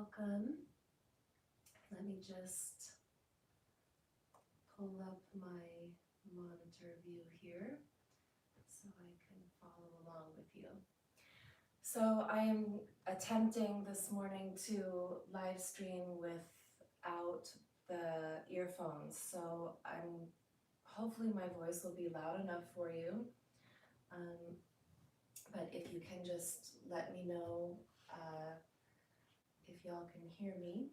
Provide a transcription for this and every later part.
Welcome. Let me just pull up my monitor view here so I can follow along with you. So I am attempting this morning to live stream without the earphones, so hopefully my voice will be loud enough for you. But if you can just let me know if y'all can hear me.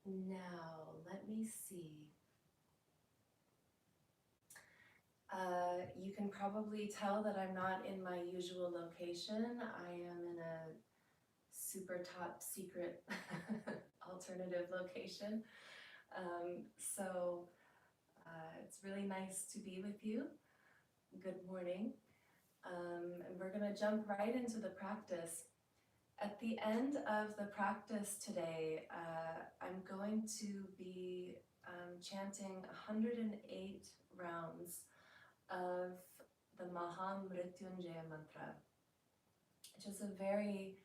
Now, let me see. You can probably tell that I'm not in my usual location. I am in a super top secret alternative location. So it's really nice to be with you. Good morning. And we're going to jump right into the practice. At the end of the practice today, I'm going to be chanting 108 rounds of the mahā mṛtyuñjaya mantra, which is a very,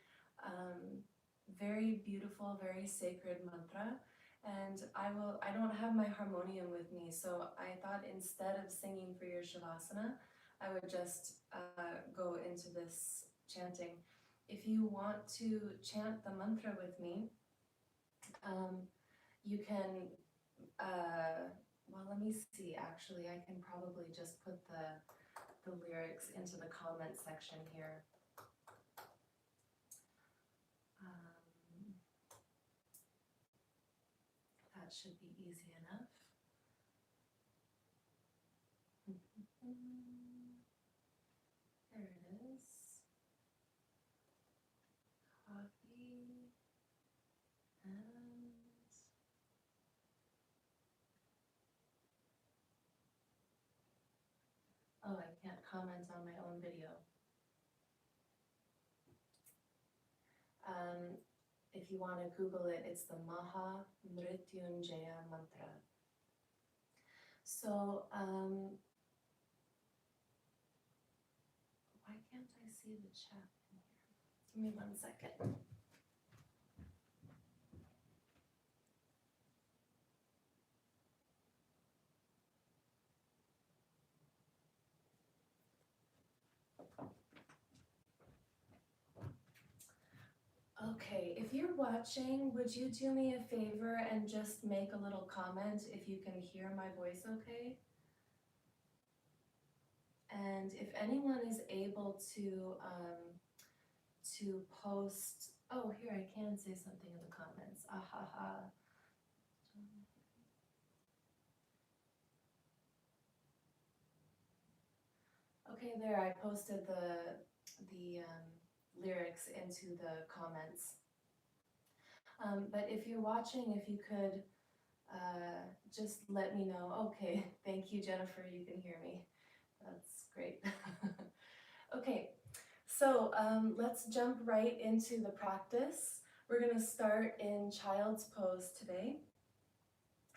very beautiful, very sacred mantra. And I don't have my harmonium with me, so I thought instead of singing for your shavasana, I would just go into this chanting. If you want to chant the mantra with me, you can, well, let me see, actually, I can probably just put the lyrics into the comment section here. That should be easy enough. There it is. Copy. And oh, I can't comment on my own video. If you want to Google it, it's the mahā mṛtyuñjaya mantra. So, why can't I see the chat in here? Give me 1 second. Okay, if you're watching, would you do me a favor and just make a little comment if you can hear my voice okay? And if anyone is able to post, oh, here I can say something in the comments. Ahaha. Okay, there, I posted the lyrics into the comments. But if you're watching, if you could just let me know. Okay, thank you, Jennifer, you can hear me. That's great. Okay, so let's jump right into the practice. We're going to start in child's pose today.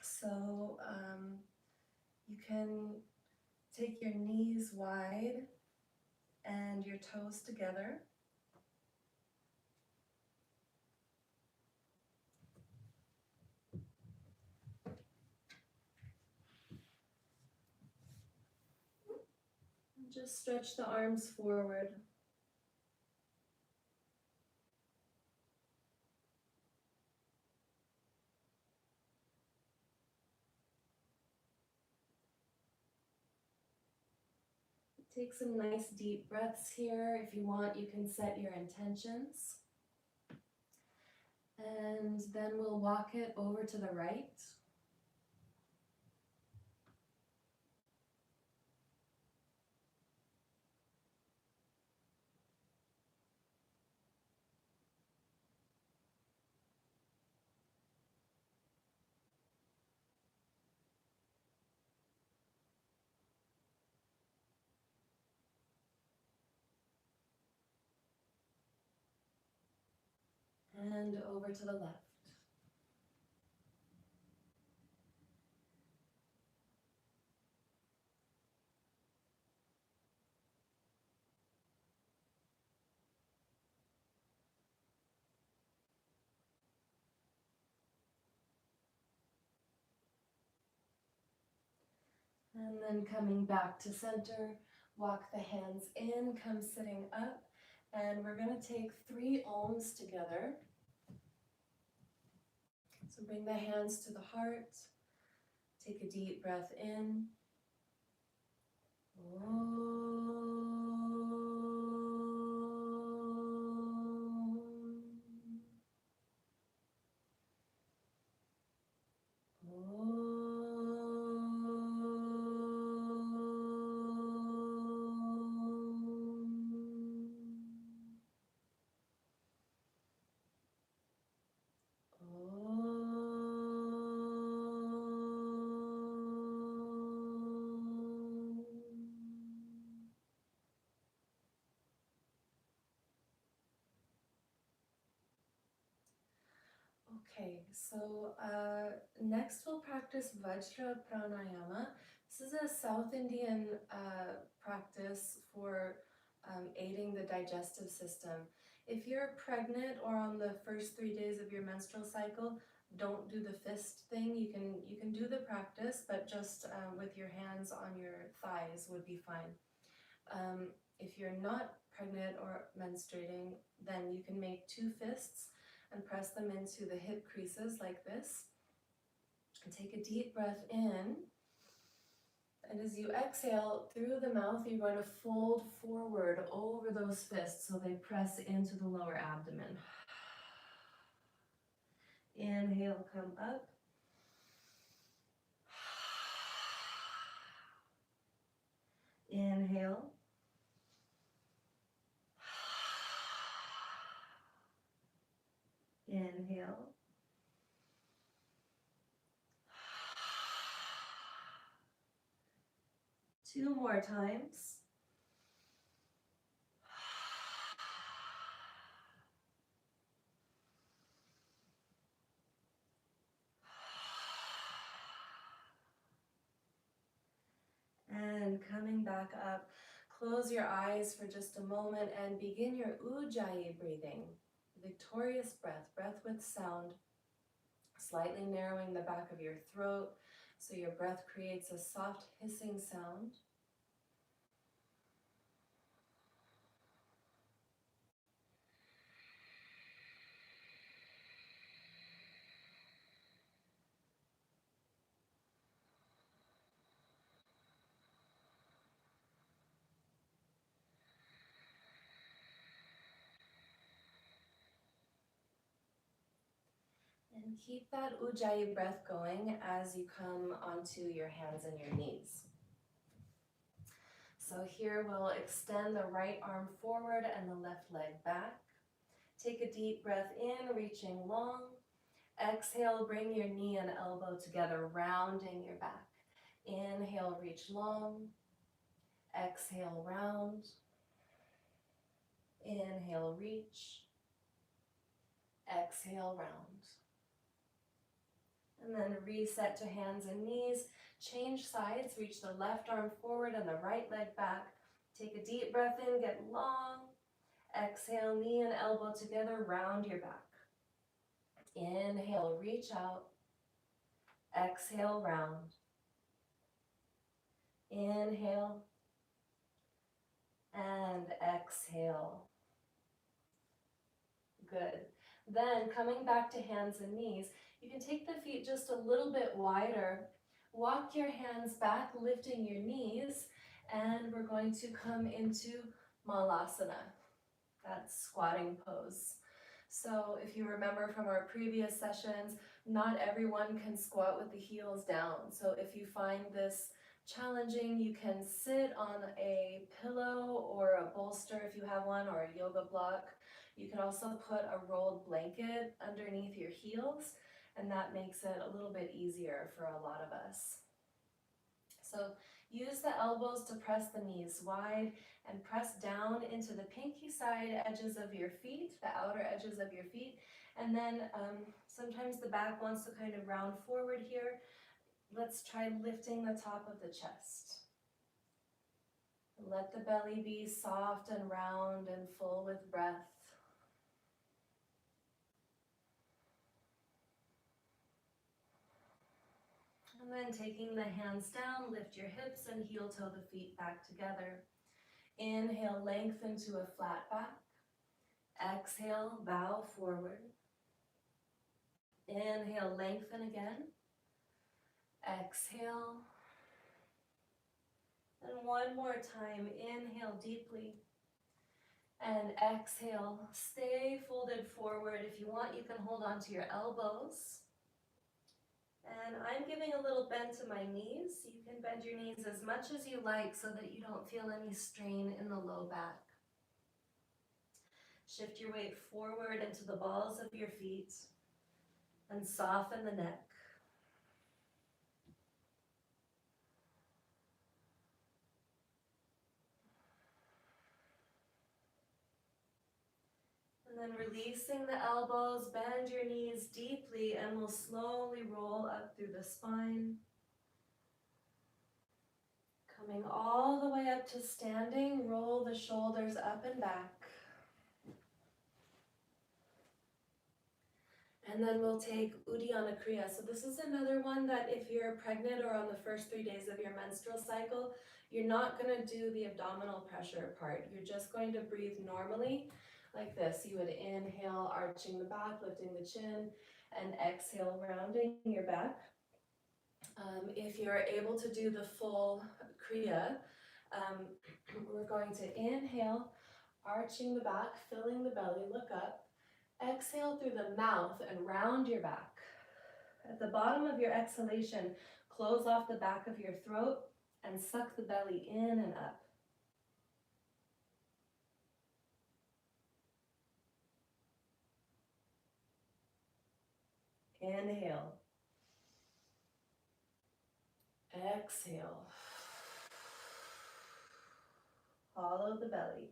So you can take your knees wide and your toes together. And just stretch the arms forward. Take some nice deep breaths here. If you want, you can set your intentions. And then we'll walk it over to the right. And over to the left. And then coming back to center, walk the hands in, come sitting up, and we're going to take 3 Oms together. So bring the hands to the heart, take a deep breath in. Okay, so next we'll practice Vajra Pranayama. This is a South Indian practice for aiding the digestive system. If you're pregnant or on the first 3 days of your menstrual cycle, don't do the fist thing. You can do the practice, but just with your hands on your thighs would be fine. If you're not pregnant or menstruating, then you can make 2 fists and press them into the hip creases like this. And take a deep breath in. And as you exhale through the mouth, you're going to fold forward over those fists so they press into the lower abdomen. Inhale, come up. Inhale. Inhale. Two more times. And coming back up, close your eyes for just a moment and begin your ujjayi breathing. Victorious breath, breath with sound, slightly narrowing the back of your throat so your breath creates a soft hissing sound. And keep that ujjayi breath going as you come onto your hands and your knees. So here we'll extend the right arm forward and the left leg back. Take a deep breath in, reaching long. Exhale, bring your knee and elbow together, rounding your back. Inhale, reach long. Exhale, round. Inhale, reach. Exhale, round. And then reset to hands and knees. Change sides, reach the left arm forward and the right leg back. Take a deep breath in, get long. Exhale, knee and elbow together, round your back. Inhale, reach out. Exhale, round. Inhale. And exhale. Good. Then coming back to hands and knees, you can take the feet just a little bit wider. Walk your hands back, lifting your knees, and we're going to come into malasana, that squatting pose. So if you remember from our previous sessions, not everyone can squat with the heels down. So if you find this challenging, you can sit on a pillow or a bolster if you have one, or a yoga block. You can also put a rolled blanket underneath your heels, and that makes it a little bit easier for a lot of us. So use the elbows to press the knees wide and press down into the pinky side edges of your feet, the outer edges of your feet. And then sometimes the back wants to kind of round forward here. Let's try lifting the top of the chest. Let the belly be soft and round and full with breath. And then taking the hands down, lift your hips and heel toe the feet back together. Inhale, lengthen to a flat back. Exhale, bow forward. Inhale, lengthen again. Exhale. And one more time, inhale deeply. And exhale, stay folded forward. If you want, you can hold on to your elbows. And I'm giving a little bend to my knees. You can bend your knees as much as you like so that you don't feel any strain in the low back. Shift your weight forward into the balls of your feet and soften the neck. And then releasing the elbows, bend your knees deeply, and we'll slowly roll up through the spine. Coming all the way up to standing, roll the shoulders up and back. And then we'll take Uddiyana Kriya. So this is another one that if you're pregnant or on the first 3 days of your menstrual cycle, you're not going to do the abdominal pressure part. You're just going to breathe normally like this. You would inhale, arching the back, lifting the chin, and exhale, rounding your back. If you're able to do the full Kriya, we're going to inhale, arching the back, filling the belly, look up. Exhale through the mouth and round your back. At the bottom of your exhalation, close off the back of your throat and suck the belly in and up. Inhale. Exhale. Follow the belly.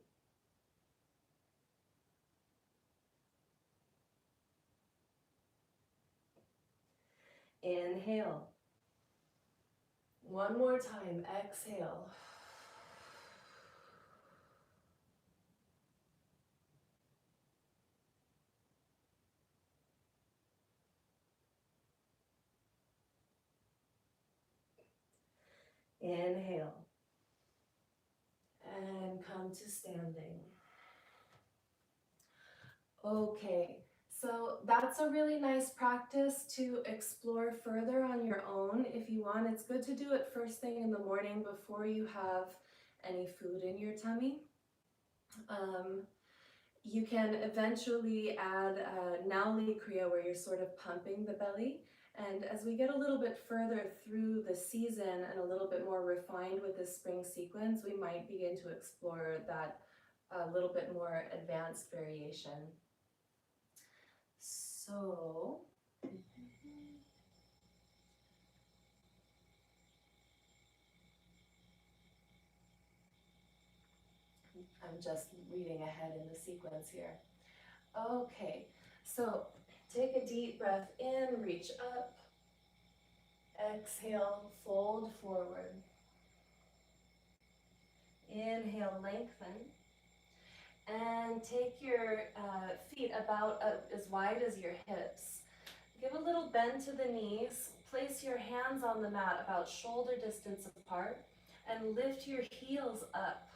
Inhale. One more time, exhale. Inhale. And come to standing. Okay. So that's a really nice practice to explore further on your own if you want. It's good to do it first thing in the morning before you have any food in your tummy. You can eventually add Nauli Kriya where you're sort of pumping the belly. And as we get a little bit further through the season and a little bit more refined with the spring sequence, we might begin to explore that a little bit more advanced variation. So, I'm just reading ahead in the sequence here. Okay, so take a deep breath in, reach up. Exhale, fold forward. Inhale, lengthen. And take your feet about as wide as your hips. Give a little bend to the knees. Place your hands on the mat about shoulder distance apart and lift your heels up.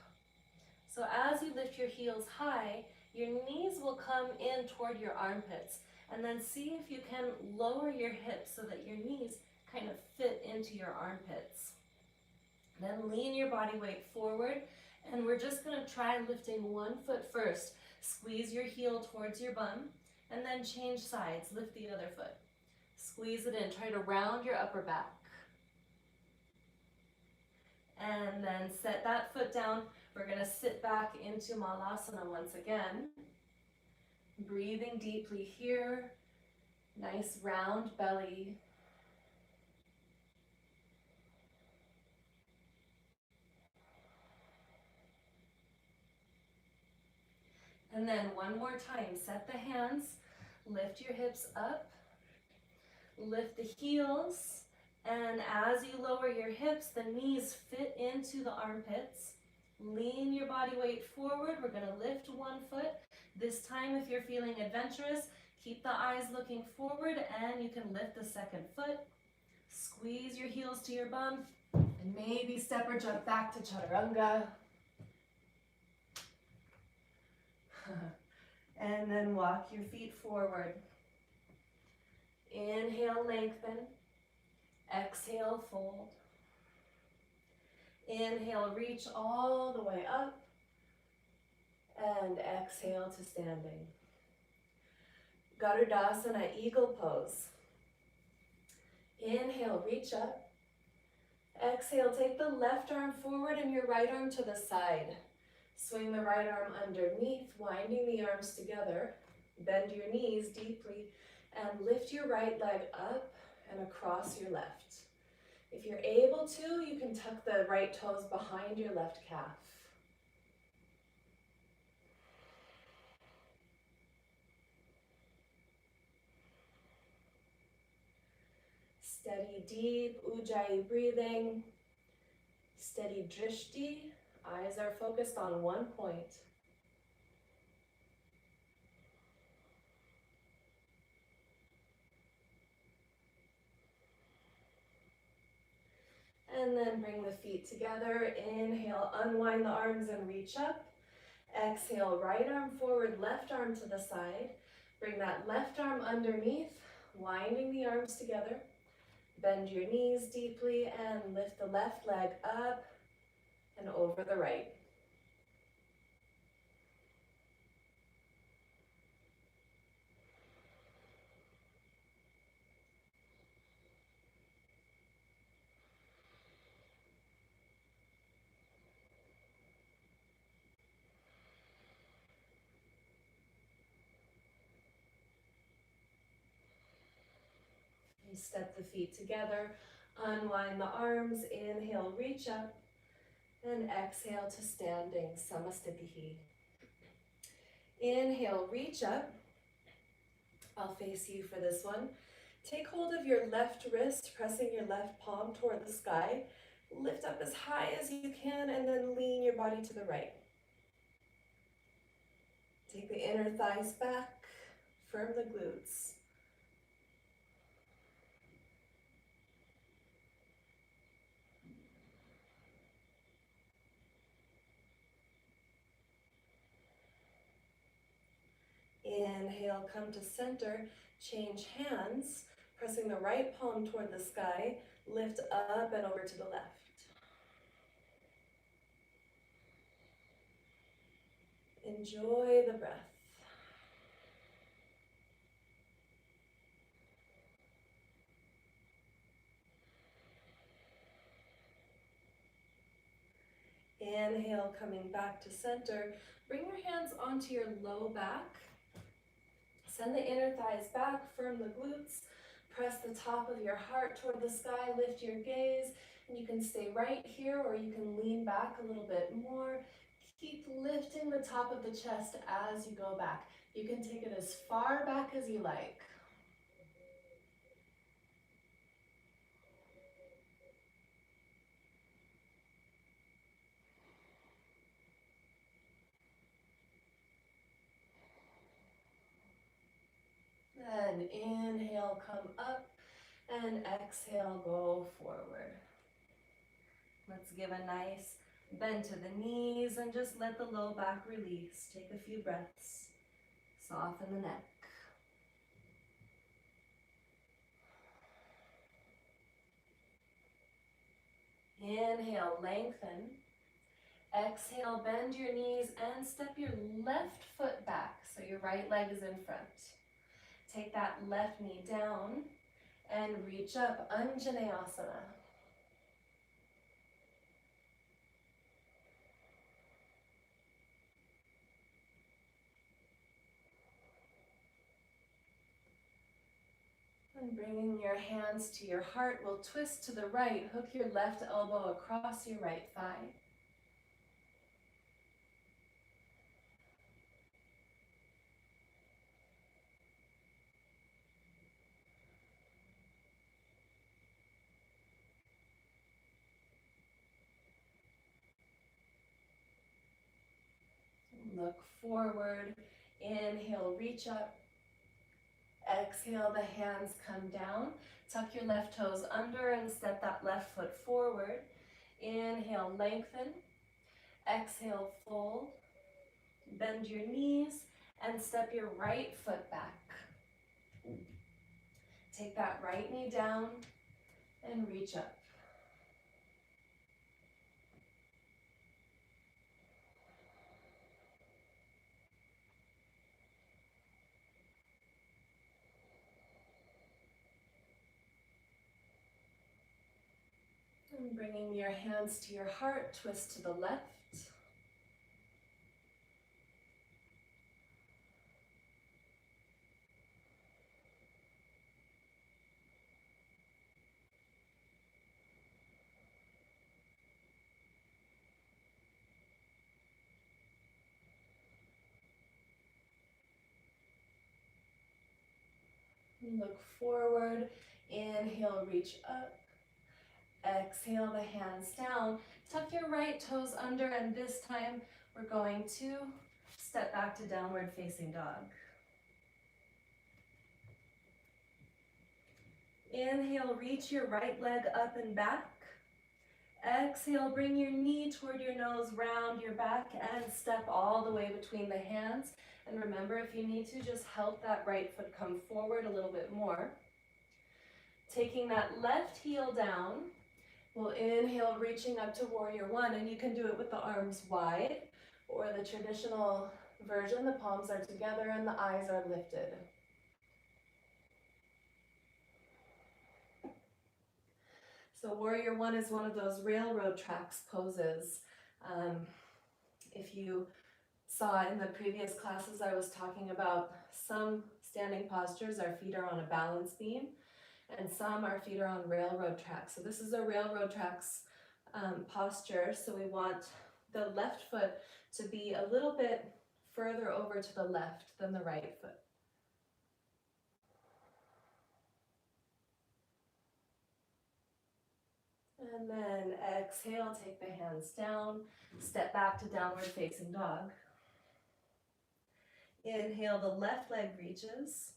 So as you lift your heels high, your knees will come in toward your armpits. And then see if you can lower your hips so that your knees kind of fit into your armpits. Then lean your body weight forward. And we're just going to try lifting one foot first. Squeeze your heel towards your bum, and then change sides. Lift the other foot. Squeeze it in. Try to round your upper back. And then set that foot down. We're going to sit back into Malasana once again. Breathing deeply here. Nice round belly. And then one more time, set the hands, lift your hips up, lift the heels, and as you lower your hips, the knees fit into the armpits. Lean your body weight forward. We're going to lift one foot. This time, if you're feeling adventurous, keep the eyes looking forward and you can lift the second foot. Squeeze your heels to your bum and maybe step or jump back to chaturanga. And then walk your feet forward. Inhale, lengthen. Exhale, fold. Inhale, reach all the way up. And exhale to standing. Garudasana, eagle pose. Inhale, reach up. Exhale, take the left arm forward and your right arm to the side. Swing the right arm underneath, winding the arms together. Bend your knees deeply and lift your right leg up and across your left. If you're able to, you can tuck the right toes behind your left calf. Steady, deep ujjayi breathing. Steady drishti. Eyes are focused on one point. And then bring the feet together. Inhale, unwind the arms and reach up. Exhale, right arm forward, left arm to the side. Bring that left arm underneath, winding the arms together. Bend your knees deeply and lift the left leg up and over the right. You step the feet together, unwind the arms, inhale, reach up, and exhale to standing, samasthitihi. Inhale, reach up. I'll face you for this one. Take hold of your left wrist, pressing your left palm toward the sky. Lift up as high as you can and then lean your body to the right. Take the inner thighs back, firm the glutes. Inhale, come to center, change hands, pressing the right palm toward the sky, lift up and over to the left. Enjoy the breath. Inhale, coming back to center. Bring your hands onto your low back. Send the inner thighs back, firm the glutes. Press the top of your heart toward the sky, lift your gaze. And you can stay right here or you can lean back a little bit more. Keep lifting the top of the chest as you go back. You can take it as far back as you like. Then inhale, come up, and exhale, go forward. Let's give a nice bend to the knees and just let the low back release. Take a few breaths. Soften the neck. Inhale, lengthen. Exhale, bend your knees and step your left foot back so your right leg is in front. Take that left knee down and reach up, Anjaneyasana. And bringing your hands to your heart, we'll twist to the right, hook your left elbow across your right thigh. Look forward, inhale, reach up. Exhale, the hands come down. Tuck your left toes under and step that left foot forward. Inhale, lengthen. Exhale, fold. Bend your knees and step your right foot back. Take that right knee down and reach up. And bringing your hands to your heart, twist to the left. Look forward. Inhale, reach up. Exhale, the hands down. Tuck your right toes under, and this time we're going to step back to downward facing dog. Inhale, reach your right leg up and back. Exhale, bring your knee toward your nose, round your back, and step all the way between the hands. And remember, if you need to, just help that right foot come forward a little bit more. Taking that left heel down, we'll inhale, reaching up to warrior one, and you can do it with the arms wide, or the traditional version, the palms are together and the eyes are lifted. So warrior one is one of those railroad tracks poses. If you saw in the previous classes, I was talking about some standing postures, our feet are on a balance beam, and some our feet are on railroad tracks. So this is a railroad tracks posture. So we want the left foot to be a little bit further over to the left than the right foot. And then exhale, take the hands down, step back to downward facing dog. Inhale, the left leg reaches.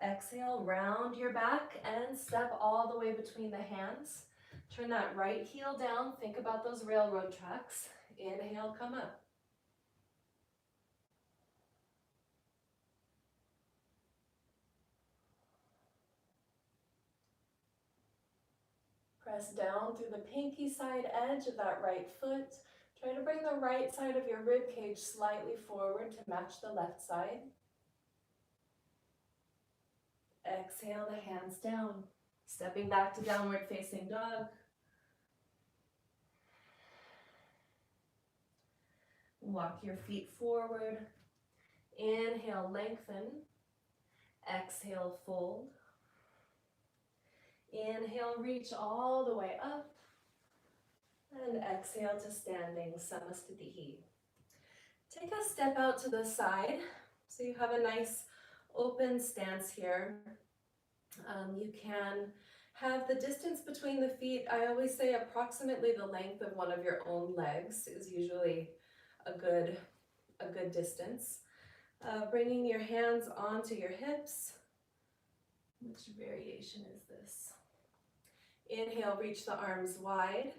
Exhale, round your back and step all the way between the hands. Turn that right heel down, think about those railroad tracks. Inhale, come up. Press down through the pinky side edge of that right foot. Try to bring the right side of your rib cage slightly forward to match the left side. Exhale, the hands down. Stepping back to downward facing dog. Walk your feet forward. Inhale, lengthen. Exhale, fold. Inhale, reach all the way up. And exhale to standing, Samastitihi. Take a step out to the side so you have a nice open stance here. You can have the distance between the feet, I always say approximately the length of one of your own legs is usually a good distance. Bringing your hands onto your hips. Which variation is this? Inhale, reach the arms wide.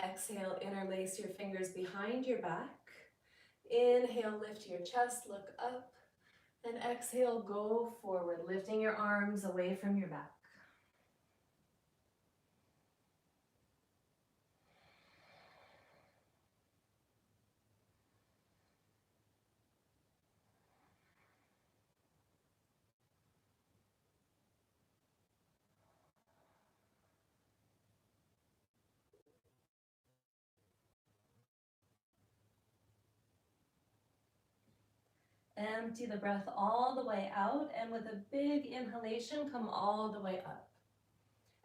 Exhale, interlace your fingers behind your back. Inhale, lift your chest, look up. And exhale, go forward, lifting your arms away from your back. Empty the breath all the way out, and with a big inhalation, come all the way up.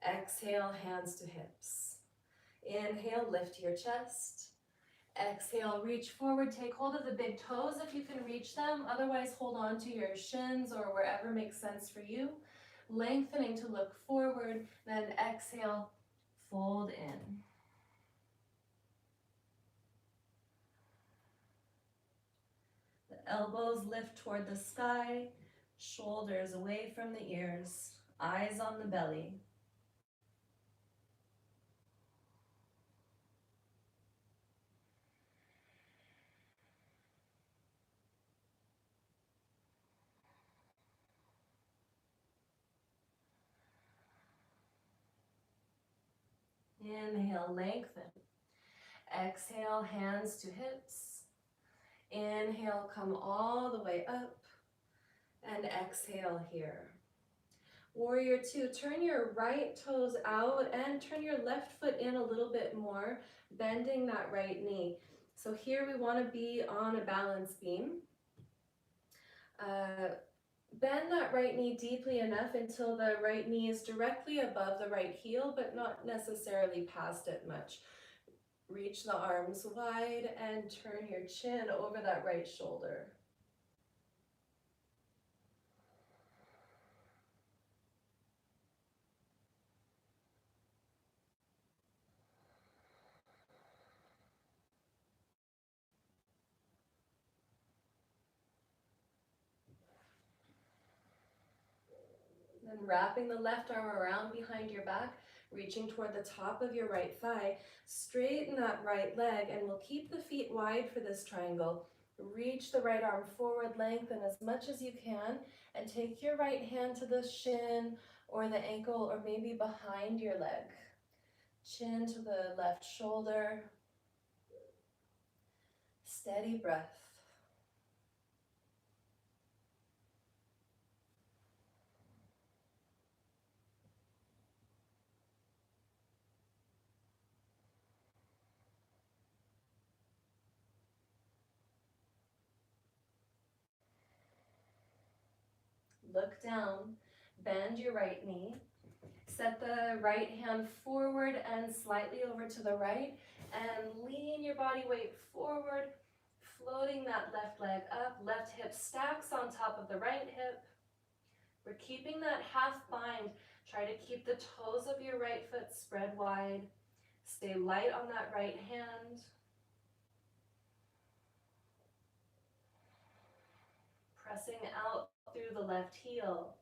Exhale, hands to hips. Inhale, lift your chest. Exhale, reach forward, take hold of the big toes if you can reach them. Otherwise, hold on to your shins or wherever makes sense for you. Lengthening to look forward, then exhale, fold in. Elbows lift toward the sky, Shoulders away from the ears, eyes on the belly. Inhale, lengthen. Exhale, hands to hips. Inhale, come all the way up. And exhale here. Warrior two, turn your right toes out and turn your left foot in a little bit more, bending that right knee. So here we want to be on a balance beam. Bend that right knee deeply enough until the right knee is directly above the right heel, but not necessarily past it much. Reach the arms wide and turn your chin over that right shoulder. Then wrapping the left arm around behind your back, reaching toward the top of your right thigh, straighten that right leg, and we'll keep the feet wide for this triangle. Reach the right arm forward, lengthen as much as you can, and take your right hand to the shin or the ankle or maybe behind your leg. Chin to the left shoulder. Steady breath. Look down, bend your right knee, set the right hand forward and slightly over to the right, and lean your body weight forward, floating that left leg up, left hip stacks on top of the right hip. We're keeping that half bind. Try to keep the toes of your right foot spread wide. Stay light on that right hand. Pressing out through the left heel.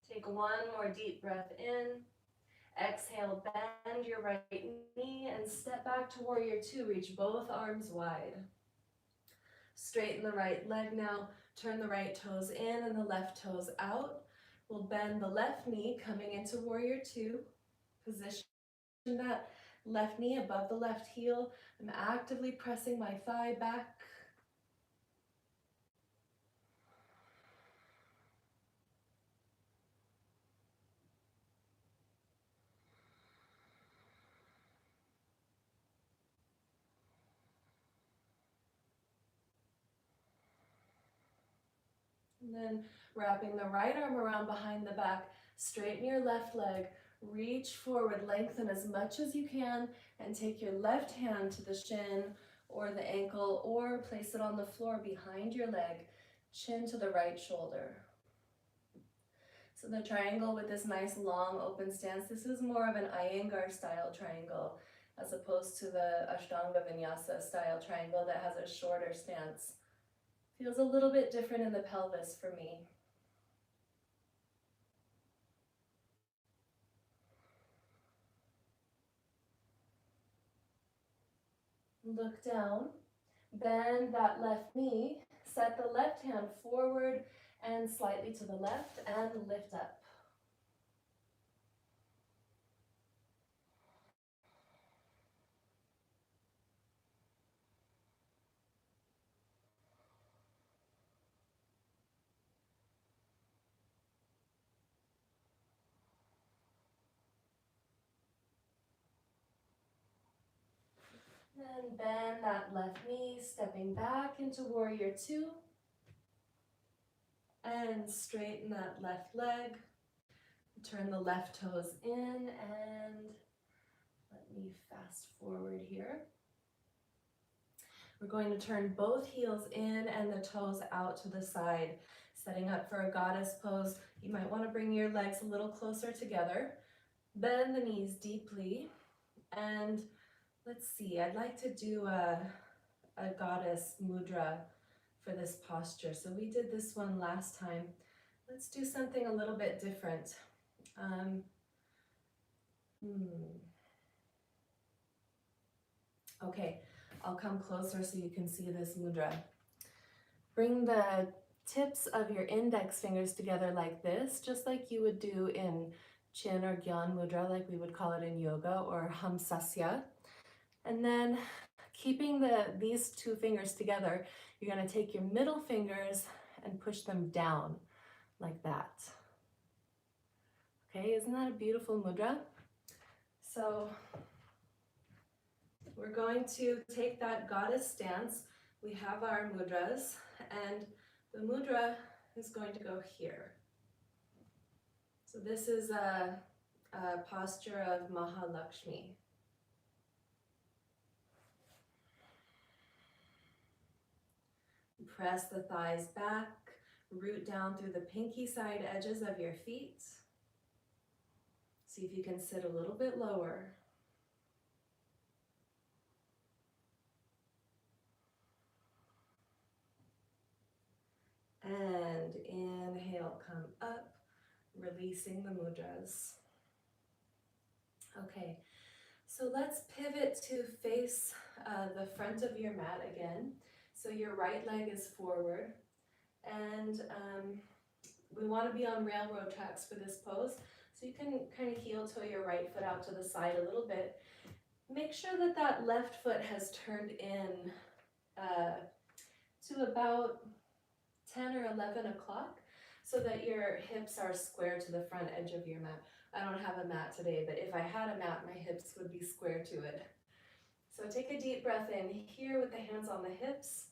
Take one more deep breath in. Exhale, bend your right knee and step back to warrior two. Reach both arms wide. Straighten the right leg now. Turn the right toes in and the left toes out. We'll bend the left knee coming into warrior two. Position that left knee above the left heel. I'm actively pressing my thigh back. And then wrapping the right arm around behind the back, straighten your left leg, reach forward, lengthen as much as you can, and take your left hand to the shin or the ankle, or place it on the floor behind your leg, chin to the right shoulder. So the triangle with this nice long open stance, this is more of an Iyengar style triangle, as opposed to the Ashtanga Vinyasa style triangle that has a shorter stance. Feels a little bit different in the pelvis for me. Look down, bend that left knee, set the left hand forward and slightly to the left and lift up. And bend that left knee, stepping back into warrior two. And straighten that left leg. Turn the left toes in and let me fast forward here. We're going to turn both heels in and the toes out to the side, setting up for a goddess pose. You might want to bring your legs a little closer together. Bend the knees deeply, and let's see, I'd like to do a goddess mudra for this posture. So we did this one last time. Let's do something a little bit different. Okay, I'll come closer so you can see this mudra. Bring the tips of your index fingers together like this, just like you would do in chin or gyan mudra, like we would call it in yoga, or hamsasya. And then keeping these two fingers together, you're going to take your middle fingers and push them down like that. Okay, isn't that a beautiful mudra? So we're going to take that goddess stance. We have our mudras, and the mudra is going to go here. So this is a posture of Mahalakshmi. Press the thighs back, root down through the pinky side edges of your feet. See if you can sit a little bit lower. And inhale, come up, releasing the mudras. Okay, so let's pivot to face the front of your mat again. So your right leg is forward, and we want to be on railroad tracks for this pose. So you can kind of heel toe your right foot out to the side a little bit. Make sure that that left foot has turned in to about 10 or 11 o'clock so that your hips are square to the front edge of your mat. I don't have a mat today, but if I had a mat, my hips would be square to it. So take a deep breath in here with the hands on the hips.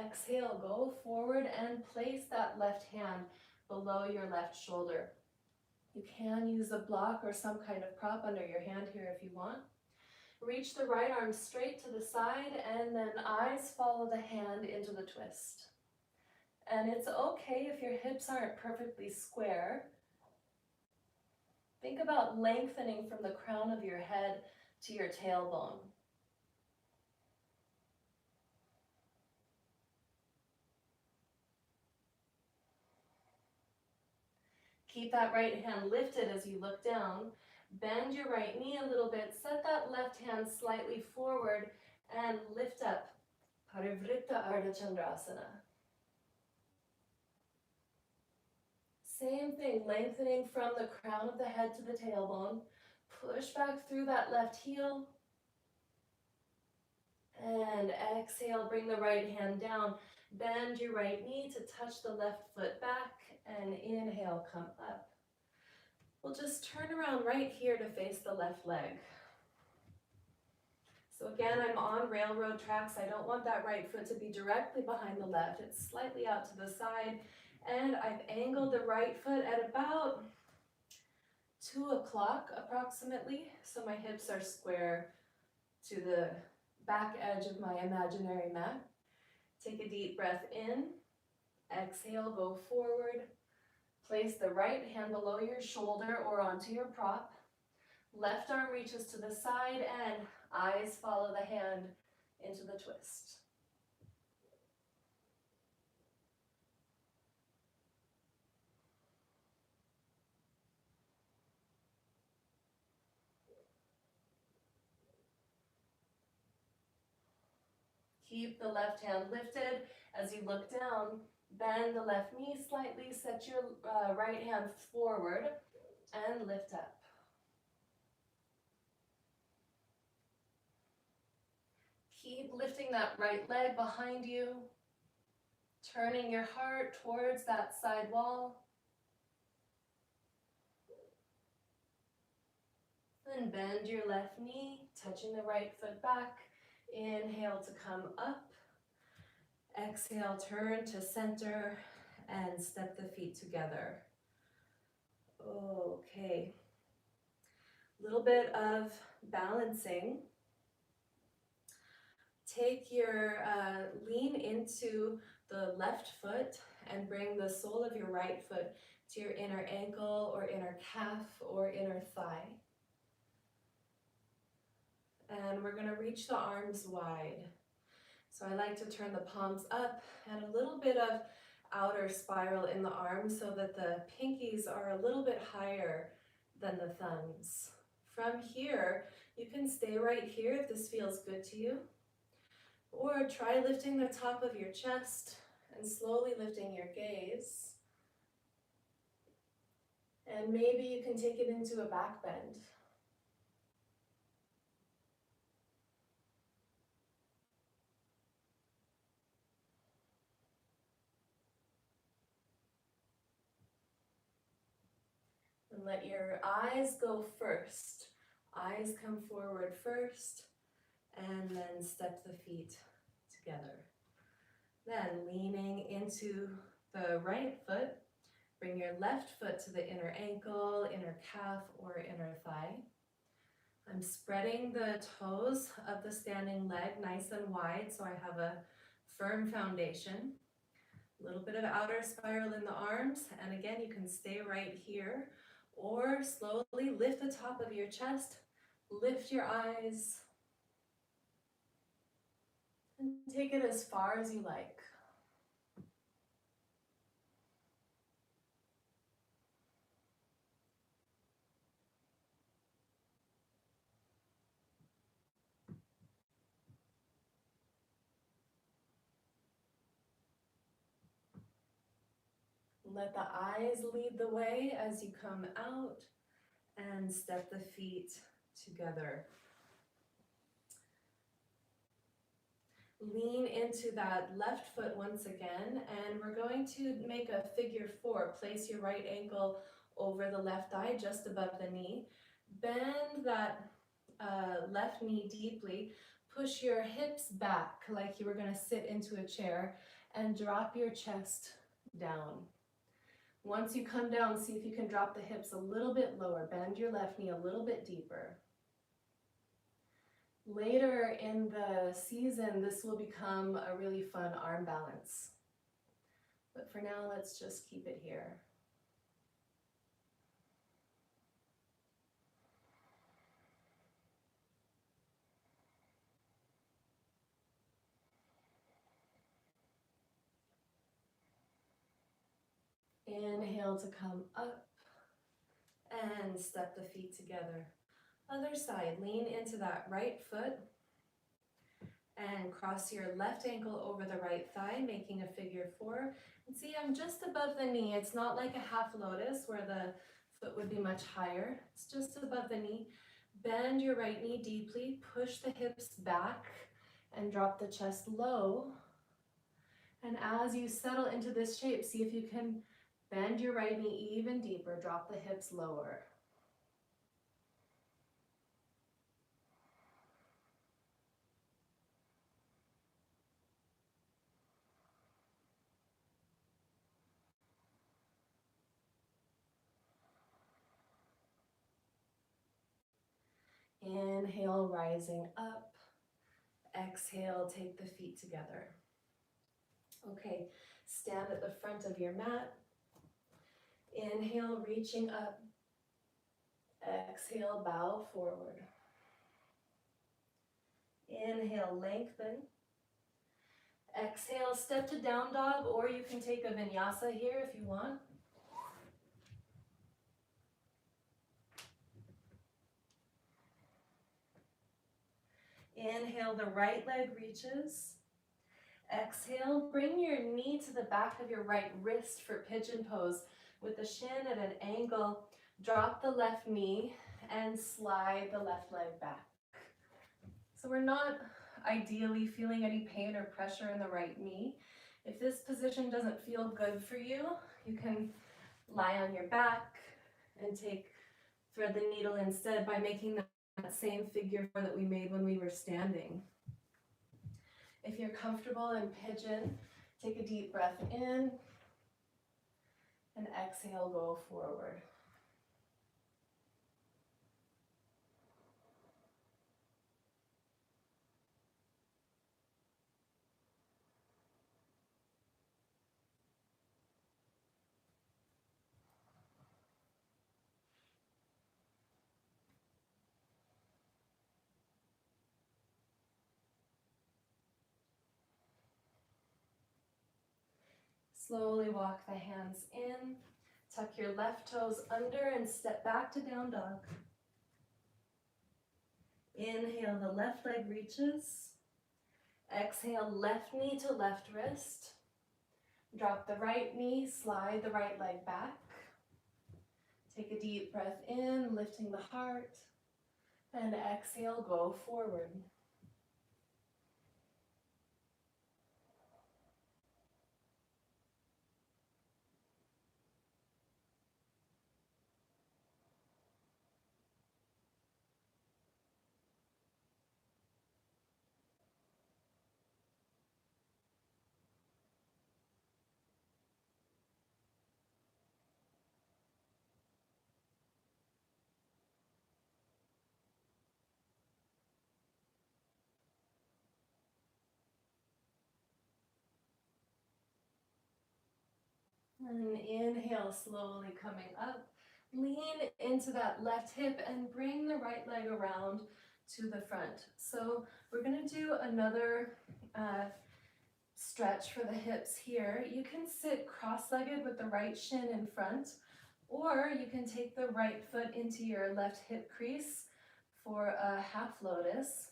Exhale, go forward and place that left hand below your left shoulder. You can use a block or some kind of prop under your hand here if you want. Reach the right arm straight to the side, and then eyes follow the hand into the twist. And it's okay if your hips aren't perfectly square. Think about lengthening from the crown of your head to your tailbone. Keep that right hand lifted as you look down. Bend your right knee a little bit. Set that left hand slightly forward and lift up. Parivrtta Ardha Chandrasana. Same thing, lengthening from the crown of the head to the tailbone. Push back through that left heel. And exhale, bring the right hand down. Bend your right knee to touch the left foot back. And inhale, come up. We'll just turn around right here to face the left leg. So again, I'm on railroad tracks. I don't want that right foot to be directly behind the left. It's slightly out to the side. And I've angled the right foot at about 2 o'clock approximately. So my hips are square to the back edge of my imaginary mat. Take a deep breath in. Exhale, go forward. Place the right hand below your shoulder or onto your prop. Left arm reaches to the side and eyes follow the hand into the twist. Keep the left hand lifted as you look down. Bend the left knee slightly, set your right hand forward and lift up. Keep lifting that right leg behind you, turning your heart towards that side wall. Then bend your left knee, touching the right foot back. Inhale to come up. Exhale, turn to center and step the feet together. Okay. A little bit of balancing. Take your, lean into the left foot and bring the sole of your right foot to your inner ankle or inner calf or inner thigh. And we're going to reach the arms wide. So I like to turn the palms up and a little bit of outer spiral in the arms so that the pinkies are a little bit higher than the thumbs. From here, you can stay right here if this feels good to you, or try lifting the top of your chest and slowly lifting your gaze. And maybe you can take it into a back bend. And let your eyes go first. Eyes come forward first, and then step the feet together. Then leaning into the right foot, bring your left foot to the inner ankle, inner calf, or inner thigh. I'm spreading the toes of the standing leg nice and wide so I have a firm foundation. A little bit of outer spiral in the arms, and again, you can stay right here, or slowly lift the top of your chest, lift your eyes, and take it as far as you like. Let the eyes lead the way as you come out and step the feet together. Lean into that left foot once again, and we're going to make a figure four. Place your right ankle over the left thigh, just above the knee. Bend that left knee deeply. Push your hips back like you were going to sit into a chair, and drop your chest down. Once you come down, see if you can drop the hips a little bit lower. Bend your left knee a little bit deeper. Later in the season, this will become a really fun arm balance. But for now, let's just keep it here. Inhale to come up and step the feet together. Other side, lean into that right foot and cross your left ankle over the right thigh, making a figure four. And see, I'm just above the knee. It's not like a half lotus where the foot would be much higher. It's just above the knee. Bend your right knee deeply, push the hips back, and drop the chest low. And as you settle into this shape, see if you can bend your right knee even deeper, drop the hips lower. Inhale, rising up. Exhale, take the feet together. Okay, stand at the front of your mat. Inhale, reaching up. Exhale, bow forward. Inhale, lengthen. Exhale, step to down dog, or you can take a vinyasa here if you want. Inhale, the right leg reaches. Exhale, bring your knee to the back of your right wrist for pigeon pose with the shin at an angle. Drop the left knee and slide the left leg back. So we're not ideally feeling any pain or pressure in the right knee. If this position doesn't feel good for you, you can lie on your back and thread the needle instead by making that same figure four that we made when we were standing. If you're comfortable in pigeon, take a deep breath in and exhale, go forward. Slowly walk the hands in. Tuck your left toes under and step back to down dog. Inhale, the left leg reaches. Exhale, left knee to left wrist. Drop the right knee, slide the right leg back. Take a deep breath in, lifting the heart. And exhale, go forward. And inhale, slowly coming up. Lean into that left hip and bring the right leg around to the front. So we're going to do another stretch for the hips here. You can sit cross-legged with the right shin in front, or you can take the right foot into your left hip crease for a half lotus,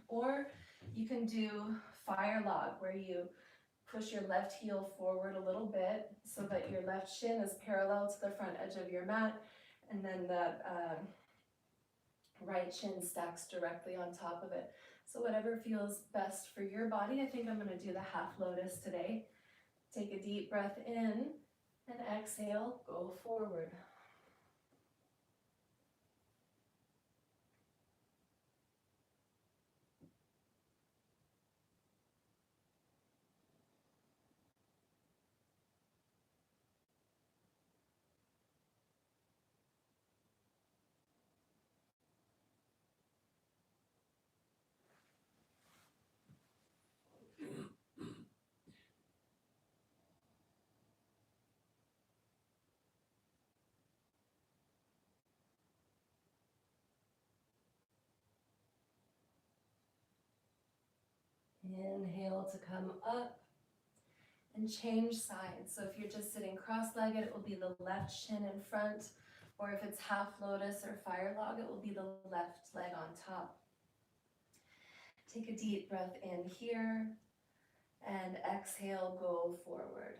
or you can do fire log, where you push your left heel forward a little bit so that your left shin is parallel to the front edge of your mat, and then the right shin stacks directly on top of it. So whatever feels best for your body. I think I'm going to do the half lotus today. Take a deep breath in and exhale, go forward. Inhale to come up and change sides. So if you're just sitting cross-legged, it will be the left shin in front, or if it's half lotus or fire log, it will be the left leg on top. Take a deep breath in here and exhale, go forward.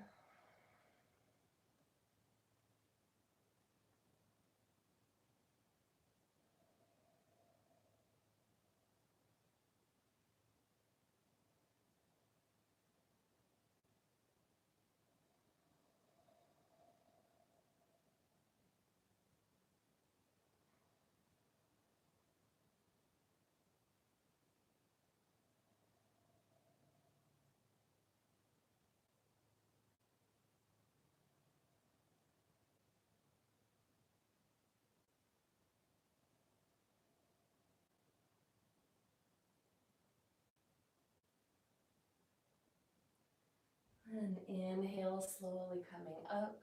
And inhale, slowly coming up.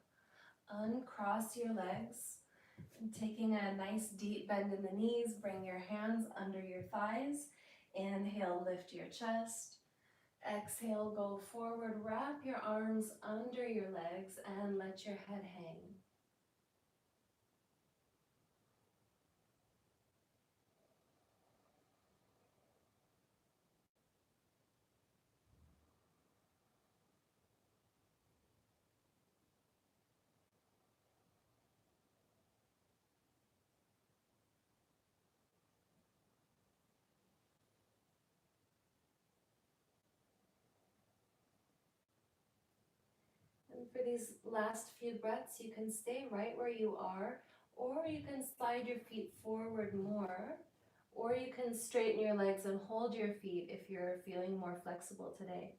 Uncross your legs. And taking a nice deep bend in the knees, bring your hands under your thighs. Inhale, lift your chest. Exhale, go forward. Wrap your arms under your legs and let your head hang. And for these last few breaths, you can stay right where you are, or you can slide your feet forward more, or you can straighten your legs and hold your feet if you're feeling more flexible today.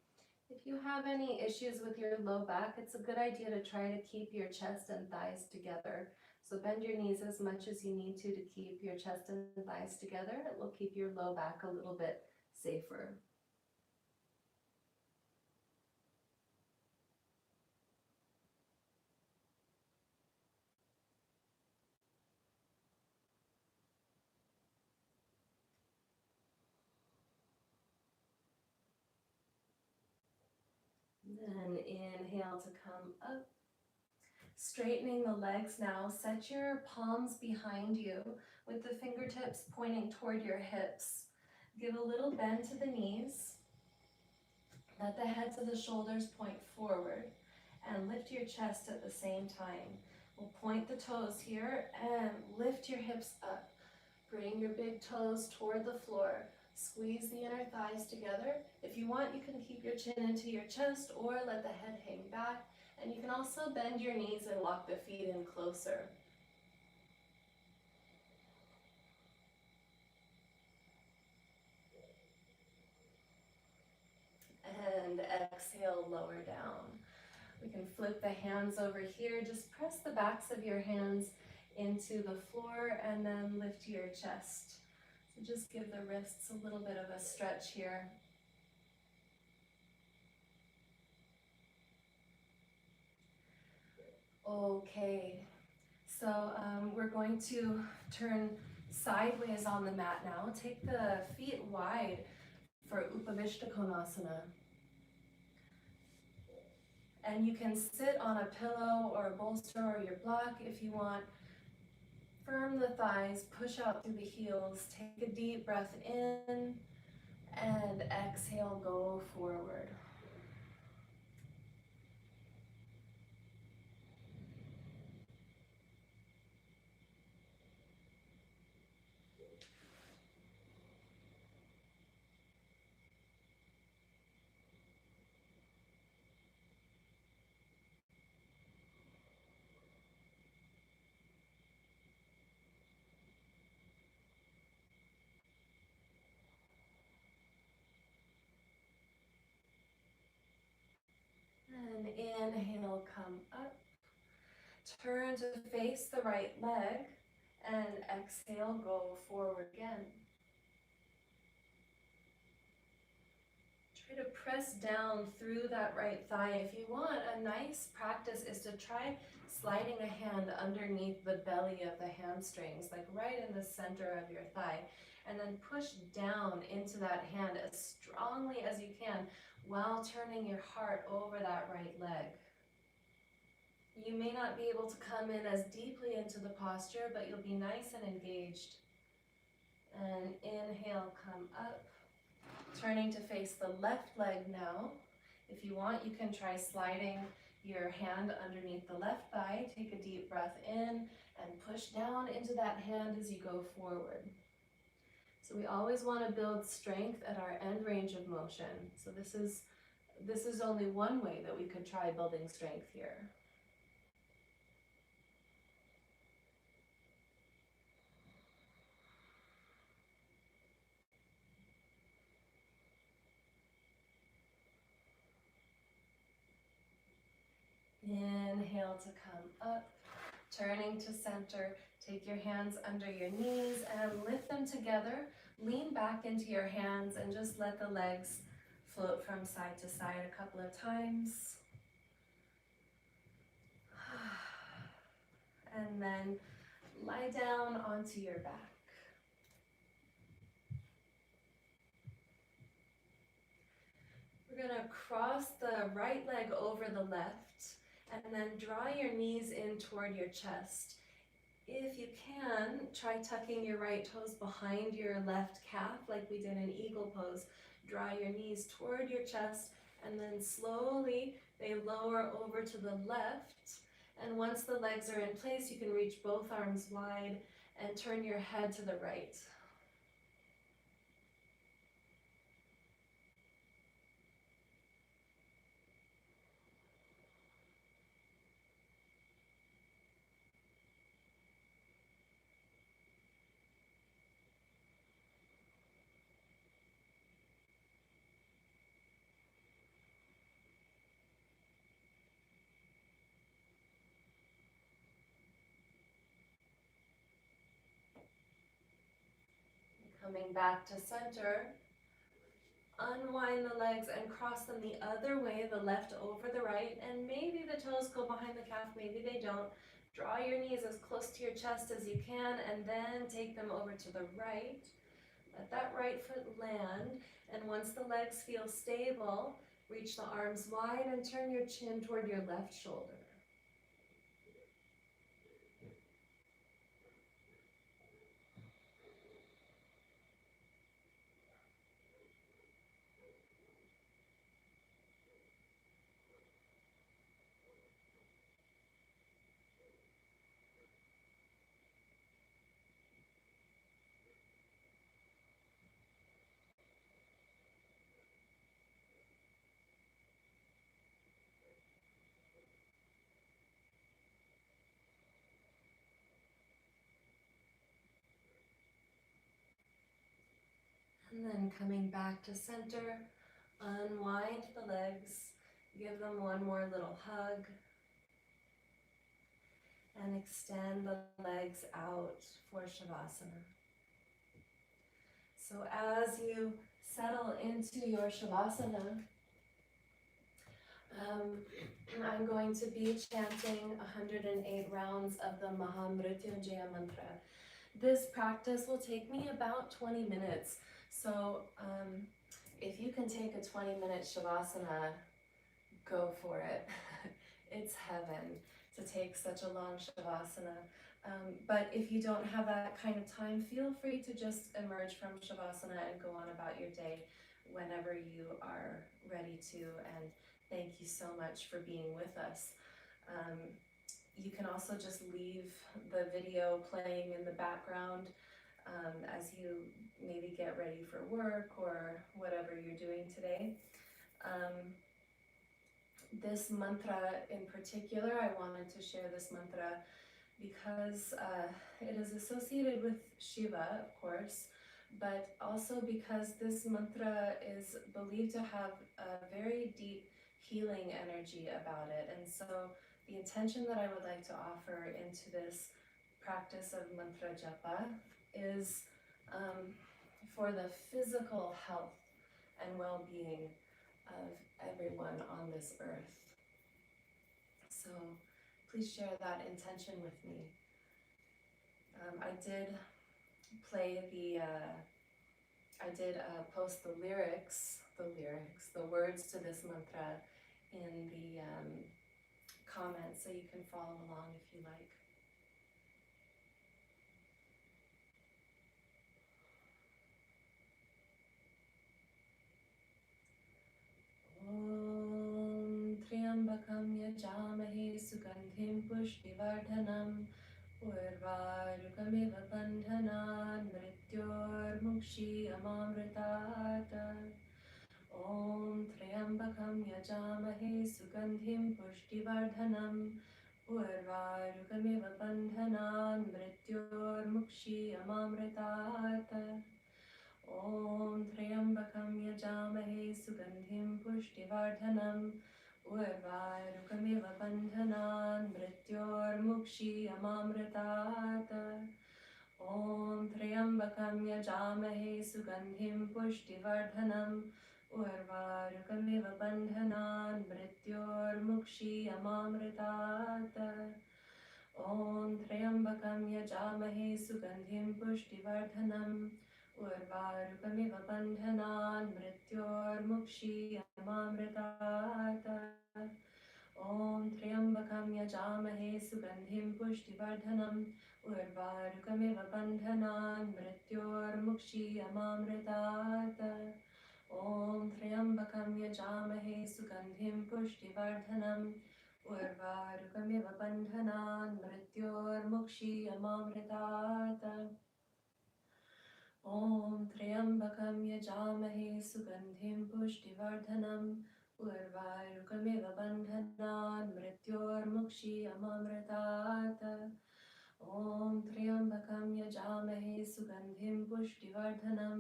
If you have any issues with your low back, it's a good idea to try to keep your chest and thighs together. So bend your knees as much as you need to keep your chest and thighs together. It will keep your low back a little bit safer. Then inhale to come up. Straightening the legs now. Set your palms behind you with the fingertips pointing toward your hips. Give a little bend to the knees. Let the head to the shoulders point forward and lift your chest at the same time. We'll point the toes here and lift your hips up. Bring your big toes toward the floor. Squeeze the inner thighs together. If you want, you can keep your chin into your chest or let the head hang back. And you can also bend your knees and walk the feet in closer. And exhale, lower down. We can flip the hands over here. Just press the backs of your hands into the floor and then lift your chest. So just give the wrists a little bit of a stretch here. Okay, so we're going to turn sideways on the mat now. Take the feet wide for Upavishtakonasana. And you can sit on a pillow or a bolster or your block if you want. Firm the thighs, push out through the heels. Take a deep breath in and exhale, go forward. And inhale, come up. Turn to face the right leg and exhale, go forward again. Try to press down through that right thigh. If you want, a nice practice is to try sliding a hand underneath the belly of the hamstrings, like right in the center of your thigh, and then push down into that hand as strongly as you can while turning your heart over that right leg. You may not be able to come in as deeply into the posture, but you'll be nice and engaged. And inhale, come up. Turning to face the left leg now. If you want, you can try sliding your hand underneath the left thigh. Take a deep breath in and push down into that hand as you go forward. So we always want to build strength at our end range of motion. So this is only one way that we could try building strength here. Inhale to come up, turning to center. Take your hands under your knees and lift them together. Lean back into your hands and just let the legs float from side to side a couple of times. And then lie down onto your back. We're going to cross the right leg over the left and then draw your knees in toward your chest. If you can, try tucking your right toes behind your left calf like we did in eagle pose. Draw your knees toward your chest and then slowly they lower over to the left. And once the legs are in place, you can reach both arms wide and turn your head to the right. Coming back to center, unwind the legs and cross them the other way, the left over the right, and maybe the toes go behind the calf, maybe they don't. Draw your knees as close to your chest as you can and then take them over to the right. Let that right foot land, and once the legs feel stable, Reach the arms wide and turn your chin toward your left shoulder. And then coming back to center, unwind the legs, give them one more little hug, and extend the legs out for Shavasana. So as you settle into your Shavasana, I'm going to be chanting 108 rounds of the mahā mṛtyuñjaya mantra. This practice will take me about 20 minutes. So if you can take a 20-minute Shavasana, go for it. It's heaven to take such a long Shavasana. But if you don't have that kind of time, feel free to just emerge from Shavasana and go on about your day whenever you are ready to. And thank you so much for being with us. You can also just leave the video playing in the background as you maybe get ready for work or whatever you're doing today. This mantra in particular, I wanted to share this mantra because it is associated with Shiva, of course, but also because this mantra is believed to have a very deep healing energy about it. And so the intention that I would like to offer into this practice of mantra japa is for the physical health and well-being of everyone on this earth. So please share that intention with me. I did post the words to this mantra in the comments, so you can follow along if you like. Om tryambakaṃ yajāmahe sugandhiṃ puṣṭi-vardhanam urvārukam bandhanān mṛtyor mukṣīya mṛtāt. Om tryambakaṃ yajāmahe sugandhiṃ puṣṭi-vardhanam urvārukam bandhanān mṛtyor mukṣīya mṛtāt. Om tryambakaṃ yajāmahe sugandhiṃ puṣṭi-vardhanam urvārukam bandhanān mṛtyor mukṣīya mṛtāt. Om tryambakaṃ yajāmahe sugandhiṃ puṣṭi-vardhanam urvārukam bandhanān mṛtyor mukṣīya mṛtāt. Om tryambakaṃ yajāmahe sugandhiṃ puṣṭi-vardhanam urvārukam bandhanān mṛtyor mukṣīya mṛtāt. Om tryambakaṃ yajāmahe sugandhiṃ puṣṭi-vardhanam urvārukam bandhanān mṛtyor mukṣīya mṛtāt. Om tryambakaṃ yajāmahe sugandhiṃ puṣṭi-vardhanam urvārukam bandhanān mṛtyor mukṣīya mṛtāt. Om tryambakaṃ yajāmahe sugandhiṃ puṣṭi-vardhanam urvārukam bandhanān mṛtyor mukṣīya mṛtāt. Om tryambakaṃ yajāmahe sugandhiṃ puṣṭi-vardhanam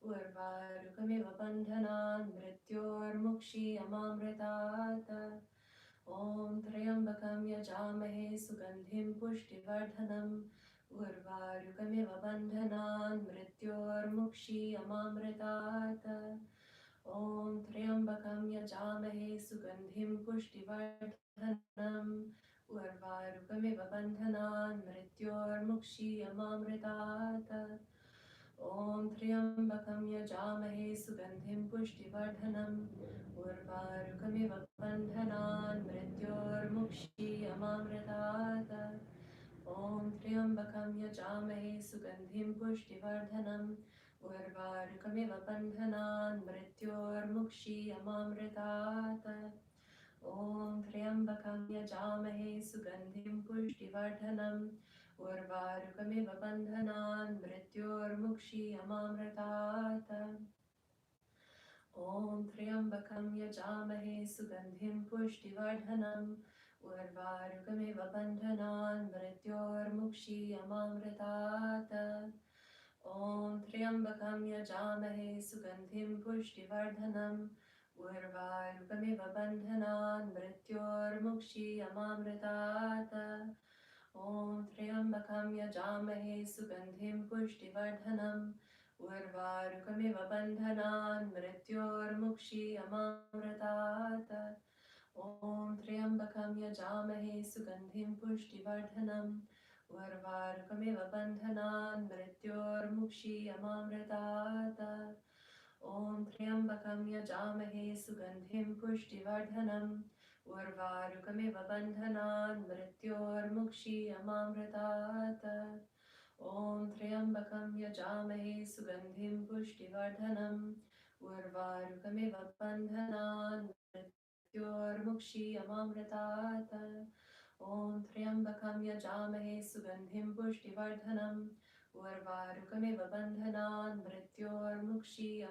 urvārukam bandhanān mṛtyor mukṣīya mṛtāt. Om tryambakaṃ yajāmahe sugandhiṃ puṣṭi-vardhanam urvārukam bandhanān mṛtyor mukṣīya mṛtāt. Om tryambakaṃ yajāmahe sugandhiṃ puṣṭi-vardhanam urvārukam bandhanān mṛtyor mukṣīya mṛtāt. Om Tryambakam yajāmahe sugandhiṃ puṣṭi-vardhanam urvārukamiva bandhanān mṛtyor mukṣīya. Om Tryambakam yajāmahe sugandhiṃ puṣṭi-vardhanam urvārukamiva bandhanān mṛtyor mukṣīya. Om Tryambakam yajāmahe sugandhiṃ puṣṭi-vardhanam urvārukamiva bandhanān mṛtyor mukṣīya. Om Tryambakam yajāmahe sugandhiṃ puṣṭi-vardhanam urvārukamiva bandhanān mṛtyor mukṣīya. Om Tryambakam yajāmahe sugandhiṃ puṣṭi-vardhanam urvārukamiva bandhanān mṛtyor mukṣīya. Om Tryambakam yajāmahe sugandhiṃ puṣṭi-vardhanam urvārukamiva bandhanān mṛtyor mukṣīya. Om Tryambakam yajāmahe sugandhiṃ puṣṭi-vardhanam urvārukamiva bandhanān mṛtyor mukṣīya. Om Tryambakam yajāmahe sugandhiṃ puṣṭi-vardhanam urvārukamiva bandhanān mṛtyor mukṣīya. Om Tryambakam yajāmahe sugandhiṃ puṣṭi-vardhanam urvārukamiva bandhanān mṛtyor mukṣīya. Om Tryambakam yajāmahe sugandhiṃ puṣṭi-vardhanam urvārukamiva bandhanān mṛtyor mukṣīya.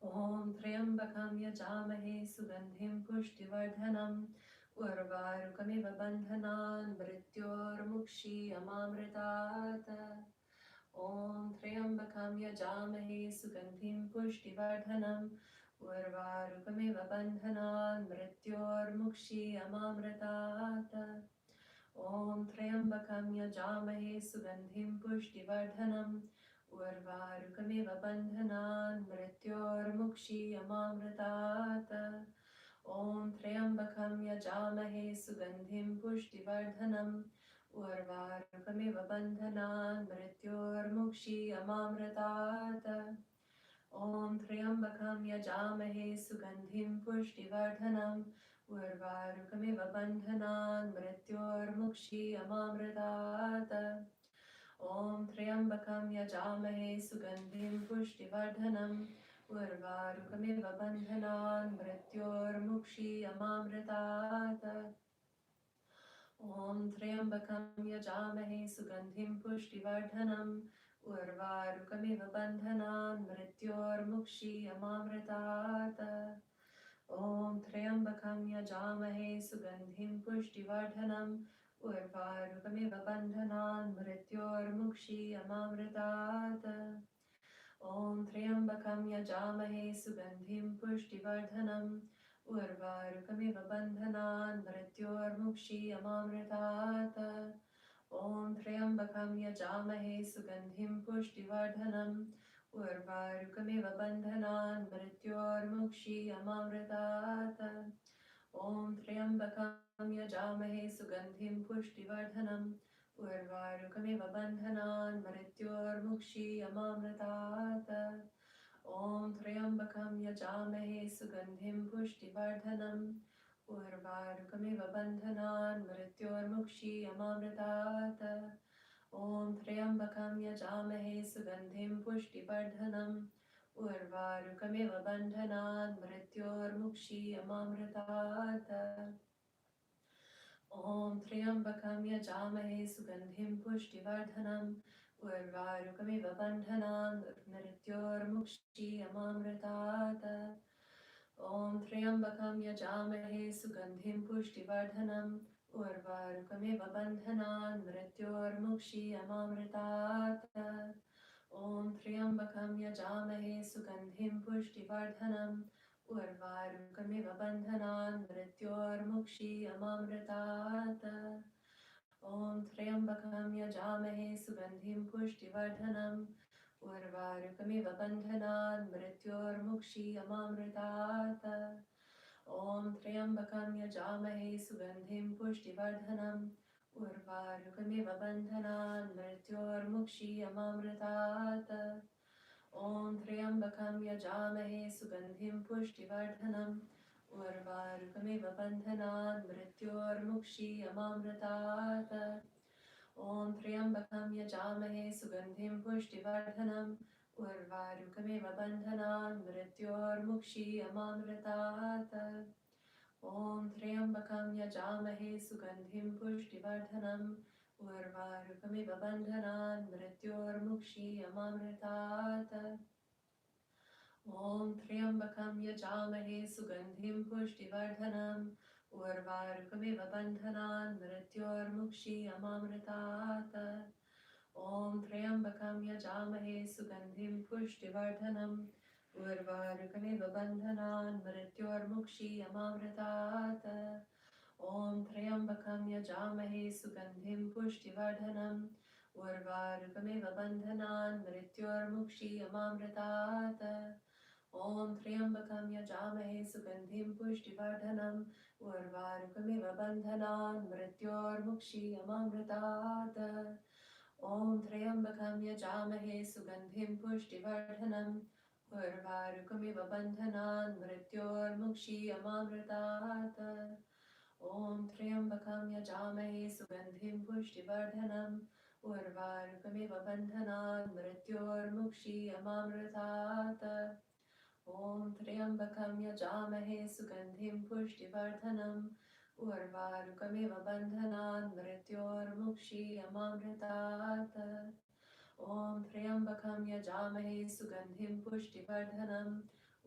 Om Tryambakam yajāmahe sugandhiṃ puṣṭi-vardhanam urvārukamiva bandhanān mṛtyor mukṣīya. Om Tryambakam yajāmahe sugandhiṃ puṣṭi-vardhanam urvārukamiva bandhanān mṛtyor mukṣīya. Om Tryambakam yajāmahe sugandhiṃ puṣṭi-vardhanam urvārukamiva bandhanān mṛtyor mukṣīya. Om Tryambakam yajāmahe sugandhiṃ puṣṭi-vardhanam urvārukamiva bandhanān mṛtyor mukṣīya. Om Tryambakam yajāmahe sugandhiṃ puṣṭi-vardhanam urvārukamiva bandhanān mṛtyor mukṣīya. Om Tryambakam yajāmahe sugandhiṃ puṣṭi-vardhanam urvārukamiva bandhanān mṛtyor mukṣīya. Om Tryambakam yajāmahe sugandhiṃ puṣṭi-vardhanam urvārukamiva bandhanān mṛtyor mukṣīya. Om Tryambakam yajāmahe sugandhiṃ puṣṭi-vardhanam urvārukamiva bandhanān mṛtyor mukṣīya. Om Tryambakam yajāmahe sugandhiṃ puṣṭi-vardhanam urvārukamiva bandhanān mṛtyor mukṣīya. Om Tryambakam yajāmahe sugandhiṃ puṣṭi-vardhanam urvārukamiva bandhanān mṛtyor mukṣīya. Om Tryambakam yajāmahe sugandhiṃ puṣṭi-vardhanam urvārukamiva bandhanān mṛtyor mukṣīya. Om Tryambakam yajāmahe sugandhiṃ puṣṭi-vardhanam urvārukamiva bandhanān mṛtyor mukṣīya. Om Tryambakam yajāmahe sugandhiṃ puṣṭi-vardhanam urvārukamiva bandhanān mṛtyor mukṣīya. Om Tryambakam yajāmahe sugandhiṃ puṣṭi-vardhanam urvārukamiva bandhanān mṛtyor mukṣīya. Om Tryambakam yajāmahe sugandhiṃ puṣṭi-vardhanam urvārukamiva bandhanān mṛtyor mukṣīya. Om Tryambakam yajāmahe sugandhiṃ puṣṭi-vardhanam urvārukamiva bandhanān mṛtyor mukṣīya. Om Tryambakam yajāmahe sugandhiṃ puṣṭi-vardhanam urvārukamiva bandhanān mṛtyor mukṣīya. Om Tryambakam yajāmahe sugandhiṃ puṣṭi-vardhanam urvārukamiva bandhanān mṛtyormukṣīyamamṛtāt. Om tryambakam yajāmahe sugandhiṃ puṣṭi-vardhanam urvārukamiva bandhanān mṛtyormukṣīyamamṛtāt. Om tryambakam yajāmahe sugandhiṃ puṣṭi-vardhanam urvārukamiva bandhanān mṛtyormukṣīyamamṛtāt. Om tryambakam yajāmahe sugandhiṃ puṣṭi-vardhanam urvārukamiva bandhanān mṛtyormukṣīyamamṛtāt. Om tryambakam yajāmahe sugandhiṃ puṣṭi-vardhanam urvārukamiva bandhanān mṛtyormukṣīyamamṛtāt. Om tryambakam yajāmahe sugandhiṃ puṣṭi-vardhanam urvārukamiva bandhanān mṛtyormukṣīyamamṛtāt. Om tryambakam yajāmahe sugandhiṃ puṣṭi-vardhanam urvārukamiva bandhanān mṛtyormukṣīyamamṛtāt. Om tryambakam yajāmahe sugandhiṃ puṣṭi-vardhanam urvārukamiva bandhanān mṛtyormukṣīyamamṛtāt. Om tryambakam yajāmahe sugandhiṃ puṣṭi-vardhanam urvārukamiva bandhanān mṛtyormukṣīyamamṛtāt. Om tryambakam yajāmahe sugandhiṃ puṣṭi-vardhanam urvārukamiva bandhanān mṛtyormukṣīyamamṛtāt. Om tryambakam yajāmahe sugandhiṃ puṣṭi-vardhanam urvārukamiva bandhanān mṛtyormukṣīyamamṛtāt. Om tryambakam yajāmahe sugandhiṃ puṣṭi-vardhanam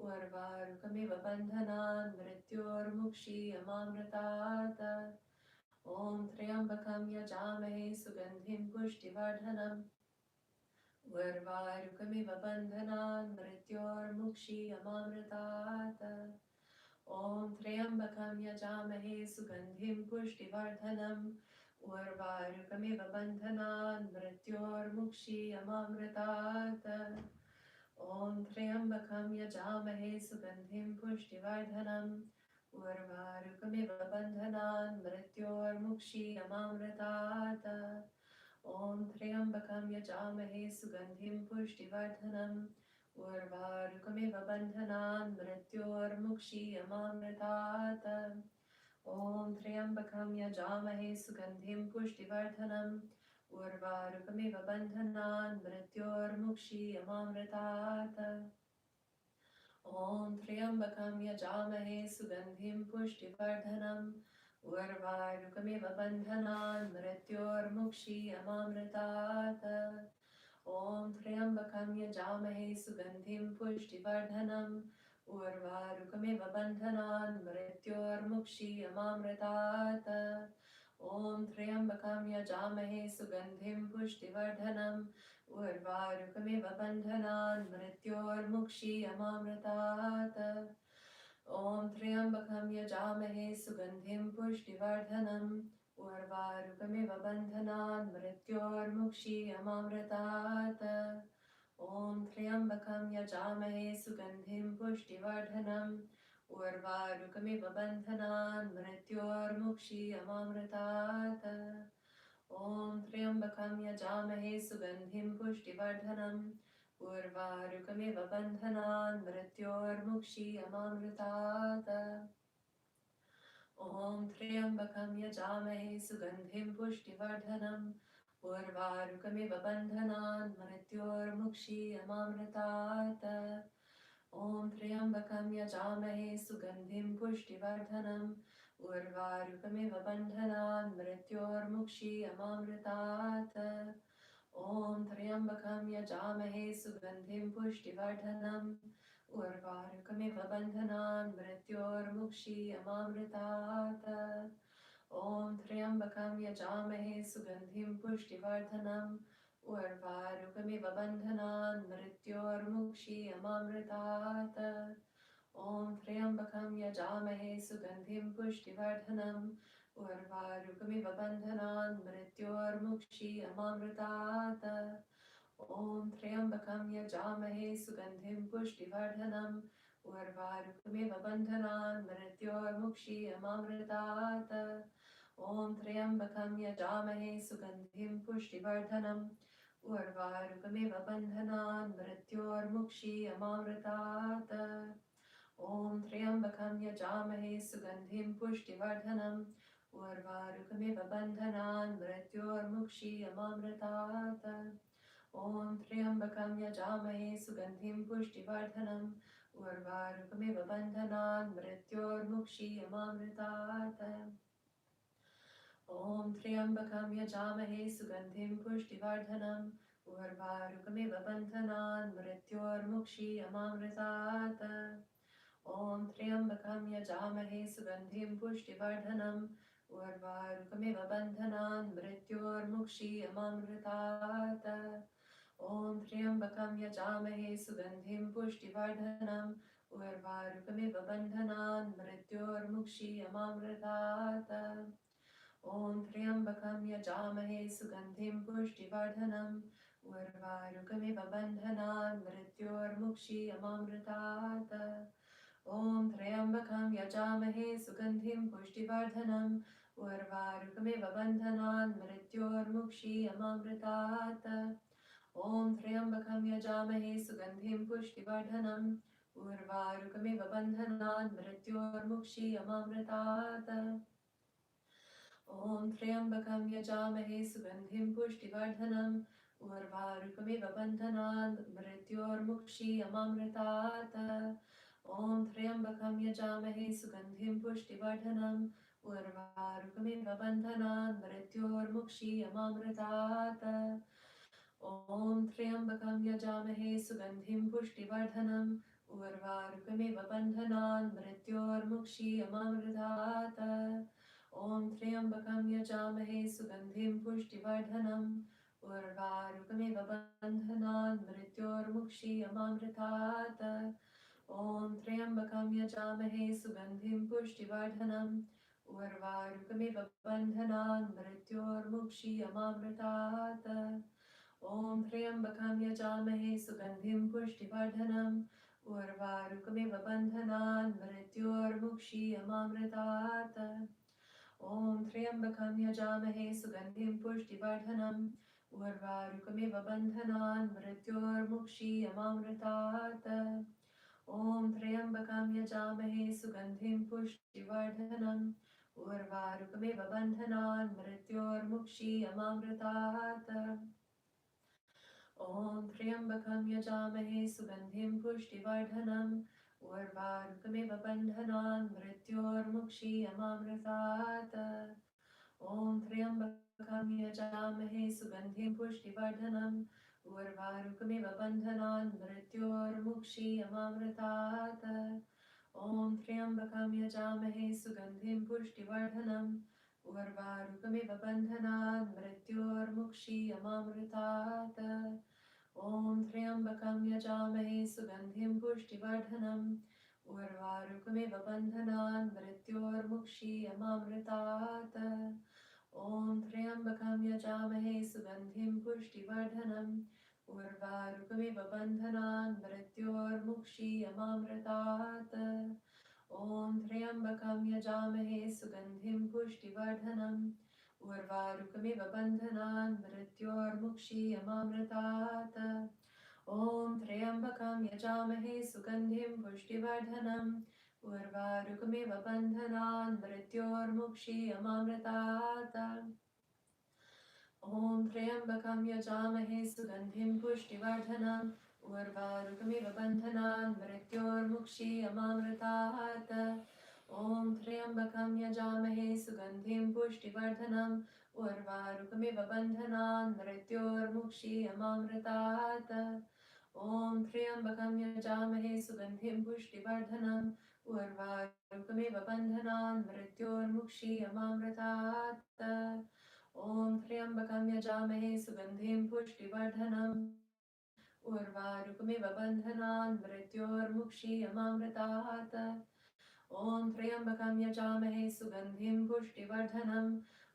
urvārukamiva bandhanān mṛtyormukṣīyamamṛtāt. Om tryambakam yajāmahe sugandhiṃ puṣṭi-vardhanam urvārukamiva bandhanān mṛtyormukṣīyamamṛtāt. Om tryambakam yajāmahe sugandhiṃ puṣṭi-vardhanam urvārukamiva bandhanān mṛtyormukṣīyamamṛtāt. Om tryambakam yajāmahe sugandhiṃ puṣṭi-vardhanam urvārukamiva bandhanān mṛtyormukṣīyamamṛtāt. Om tryambakam yajāmahe sugandhiṃ puṣṭi-vardhanam urvārukamiva bandhanān mṛtyormukṣīyamamṛtāt. Om tryambakam yajāmahe sugandhiṃ puṣṭi-vardhanam urvārukamiva bandhanān mṛtyormukṣīyamamṛtāt. Om tryambakam yajāmahe sugandhiṃ puṣṭi-vardhanam urvārukamiva bandhanān mṛtyormukṣīyamamṛtāt. Om tryambakam yajāmahe sugandhiṃ puṣṭi-vardhanam urvārukamiva bandhanān mṛtyormukṣīyamamṛtāt. Om tryambakam yajāmahe sugandhiṃ puṣṭi-vardhanam urvārukamiva bandhanān mṛtyormukṣīyamamṛtāt. Om tryambakam yajāmahe sugandhiṃ puṣṭi-vardhanam urvārukamiva bandhanān mṛtyormukṣīyamamṛtāt. Om tryambakam yajāmahe sugandhiṃ puṣṭi-vardhanam urvārukamiva bandhanān mṛtyormukṣīyamamṛtāt. Om tryambakam yajāmahe sugandhiṃ puṣṭi-vardhanam urvārukamiva bandhanān mṛtyormukṣīyamamṛtāt. Om tryambakam yajāmahe sugandhiṃ puṣṭi-vardhanam urvārukamiva bandhanān mṛtyormukṣīyamamṛtāt. Om tryambakam yajāmahe sugandhiṃ puṣṭi-vardhanam urvārukamiva bandhanān mṛtyormukṣīyamamṛtāt. Om tryambakam yajāmahe sugandhiṃ puṣṭi-vardhanam urvārukamiva bandhanān mṛtyormukṣīyamamṛtāt. Om tryambakam yajāmahe sugandhiṃ puṣṭi-vardhanam urvārukamiva bandhanān mṛtyormukṣīyamamṛtāt. Om tryambakam yajāmahe sugandhiṃ puṣṭi-vardhanam urvārukamiva bandhanān mṛtyormukṣīyamamṛtāt. Om tryambakam yajāmahe sugandhiṃ puṣṭi-vardhanam urvārukamiva bandhanān mṛtyormukṣīyamamṛtāt. Om Tryambakam yajāmahe sugandhiṃ puṣṭi-vardhanam urvārukamiva bandhanān mṛtyor mukṣīya mṛtāt. Om Tryambakam yajāmahe sugandhiṃ puṣṭi-vardhanam urvārukamiva bandhanān mṛtyor mukṣīya mṛtāt. Om Tryambakam yajāmahe sugandhiṃ puṣṭi-vardhanam urvārukamiva bandhanān mṛtyor mukṣīya mṛtāt. Om Tryambakam yajāmahe sugandhiṃ puṣṭi-vardhanam urvārukamiva bandhanān mṛtyor mukṣīya mṛtāt. Om Tryambakam yajāmahe sugandhiṃ puṣṭi-vardhanam urvārukamiva bandhanān mṛtyor mukṣīya mṛtāt. Om Tryambakam yajāmahe sugandhiṃ puṣṭi-vardhanam urvārukamiva bandhanān mṛtyor mukṣīya mṛtāt. Om Tryambakam yajāmahe sugandhiṃ puṣṭi-vardhanam urvārukamiva bandhanān mṛtyor mukṣīya mṛtāt. Om Tryambakam yajāmahe sugandhiṃ puṣṭi-vardhanam urvārukamiva bandhanān mṛtyor mukṣīya mṛtāt. Om Tryambakam yajāmahe sugandhiṃ puṣṭi-vardhanam urvārukamiva bandhanān mṛtyor mukṣīya mṛtāt. Om Tryambakam yajāmahe sugandhiṃ puṣṭi-vardhanam urvārukamiva bandhanān mṛtyor mukṣīya mṛtāt. Om Tryambakam yajāmahe sugandhiṃ puṣṭi-vardhanam urvārukamiva bandhanān mṛtyor mukṣīya mṛtāt. Om Tryambakam yajāmahe sugandhiṃ puṣṭi-vardhanam urvārukamiva bandhanān mṛtyor mukṣīya mṛtāt. Om Tryambakam yajāmahe sugandhiṃ puṣṭi-vardhanam urvārukamiva bandhanān mṛtyor mukṣīya mṛtāt. Om Tryambakam yajāmahe sugandhiṃ puṣṭi-vardhanam urvārukamiva bandhanān mṛtyor mukṣīya mṛtāt. Om Tryambakam yajāmahe sugandhiṃ puṣṭi-vardhanam urvārukamiva bandhanān mṛtyor mukṣīya mṛtāt. Om Tryambakam yajāmahe sugandhiṃ puṣṭi-vardhanam urvārukamiva bandhanān mṛtyor mukṣīya mṛtāt. Om Tryambakam yajāmahe sugandhiṃ puṣṭi-vardhanam urvārukamiva bandhanān mṛtyor mukṣīya mṛtāt. Om Tryambakam yajāmahe sugandhiṃ puṣṭi-vardhanam urvārukamiva bandhanān mṛtyor mukṣīya mṛtāt. Om Tryambakam yajāmahe sugandhiṃ puṣṭi-vardhanam urvārukamiva bandhanān mṛtyor mukṣīya mṛtāt. Om Tryambakam yajāmahe sugandhiṃ puṣṭi-vardhanam urvārukamiva bandhanān mṛtyor mukṣīya mṛtāt. Om Tryambakam yajāmahe sugandhiṃ puṣṭi-vardhanam urvārukamiva bandhanān mṛtyor mukṣīya mṛtāt. Om Tryambakam yajāmahe sugandhiṃ puṣṭi-vardhanam urvārukamiva bandhanān mṛtyor mukṣīya mṛtāt. Om Tryambakam yajāmahe sugandhiṃ puṣṭi-vardhanam urvārukamiva bandhanān mṛtyor mukṣīya mṛtāt. Om Tryambakam yajāmahe sugandhiṃ puṣṭi-vardhanam urvārukamiva bandhanān mṛtyor mukṣīya mṛtāt. Om Tryambakam yajāmahe sugandhiṃ puṣṭi-vardhanam urvārukamiva bandhanān mṛtyor mukṣīya mṛtāt. Om Tryambakam yajāmahe sugandhiṃ puṣṭi-vardhanam urvārukamiva bandhanān mṛtyor mukṣīya mṛtāt. Om Tryambakam yajāmahe sugandhiṃ puṣṭi-vardhanam urvārukamiva bandhanān mṛtyor mukṣīya mṛtāt. Om Tryambakam yajāmahe sugandhiṃ puṣṭi-vardhanam urvārukamiva bandhanān mṛtyor mukṣīya mṛtāt. Om Tryambakam yajāmahe sugandhiṃ puṣṭi-vardhanam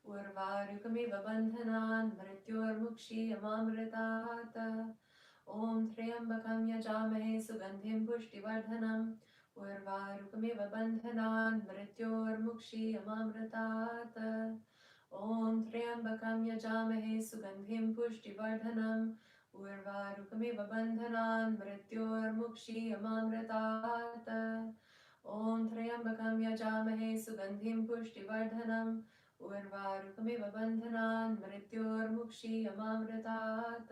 urvārukamiva bandhanān mṛtyor mukṣīya mṛtāt. Om Tryambakam yajāmahe sugandhiṃ puṣṭi-vardhanam urvārukamiva bandhanān mṛtyor mukṣīya mṛtāt. Om Tryambakaṃ yajāmahe sugandhiṃ puṣṭi-vardhanam urvārukamiva bandhanān mṛtyor mukṣīya mṛtāt. Om Tryambakaṃ yajāmahe sugandhiṃ puṣṭi-vardhanam urvārukamiva bandhanān mṛtyor mukṣīya mṛtāt.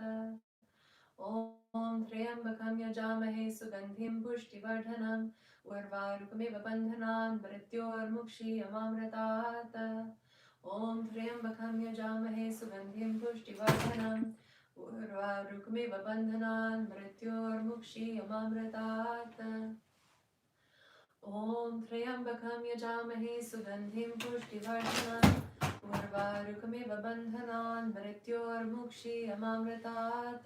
Om Tryambakaṃ yajāmahe sugandhiṃ puṣṭi-vardhanam urvārukamiva bandhanān mṛtyor mukṣīya mṛtāt. Om Tryambakaṃ yajāmahe sugandhiṃ puṣṭi-vardhanam urvārukamiva bandhanān mṛtyor mukṣīya mṛtāt. Om Tryambakaṃ yajāmahe sugandhiṃ puṣṭi-vardhanam urvārukamiva bandhanān mṛtyor mukṣīya mṛtāt.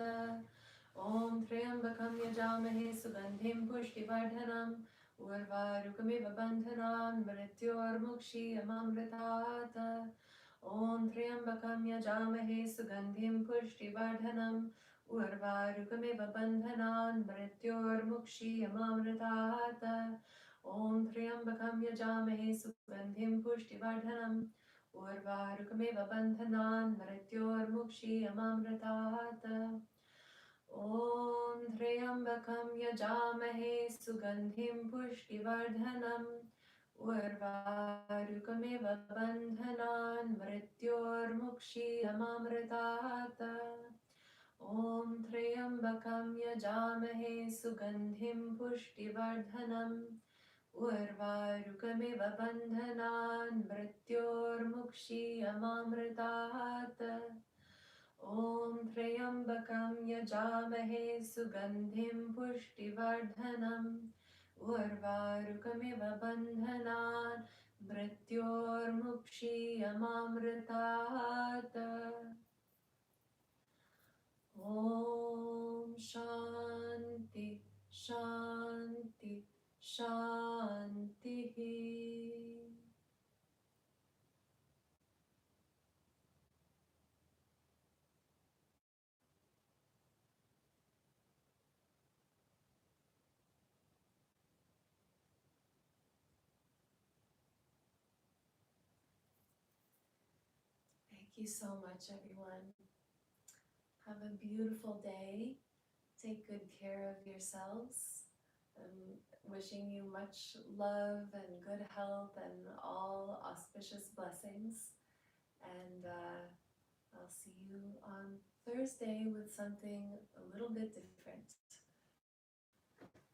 Om Tryambakaṃ yajāmahe sugandhiṃ puṣṭi-vardhanam urvārukamiva bandhanān mṛtyor mukṣīya mṛtāt. Om Tryambakaṃ yajāmahe sugandhiṃ puṣṭi-vardhanam urvārukamiva bandhanān mṛtyor mukṣīya mṛtāt. Om Tryambakaṃ yajāmahe sugandhiṃ puṣṭi-vardhanam urvārukamiva bandhanān mṛtyor mukṣīya mṛtāt. Om Tryambakaṃ yajāmahe sugandhiṃ puṣṭi-vardhanam urvārukamiva bandhanān mṛtyor mukṣīya mṛtāt. Om Tryambakaṃ yajāmahe sugandhiṃ puṣṭi-vardhanam urvārukamiva bandhanān mṛtyor mukṣīya mṛtāt. Om Tryambakaṃ yajāmahe sugandhiṃ puṣṭi-vardhanam urvārukamiva bandhanān mṛtyor mukṣīya mṛtāt. Om Shanti Shanti Shanti. Thank you so much, everyone. Have a beautiful day. Take good care of yourselves. I'm wishing you much love and good health and all auspicious blessings. And I'll see you on Thursday with something a little bit different.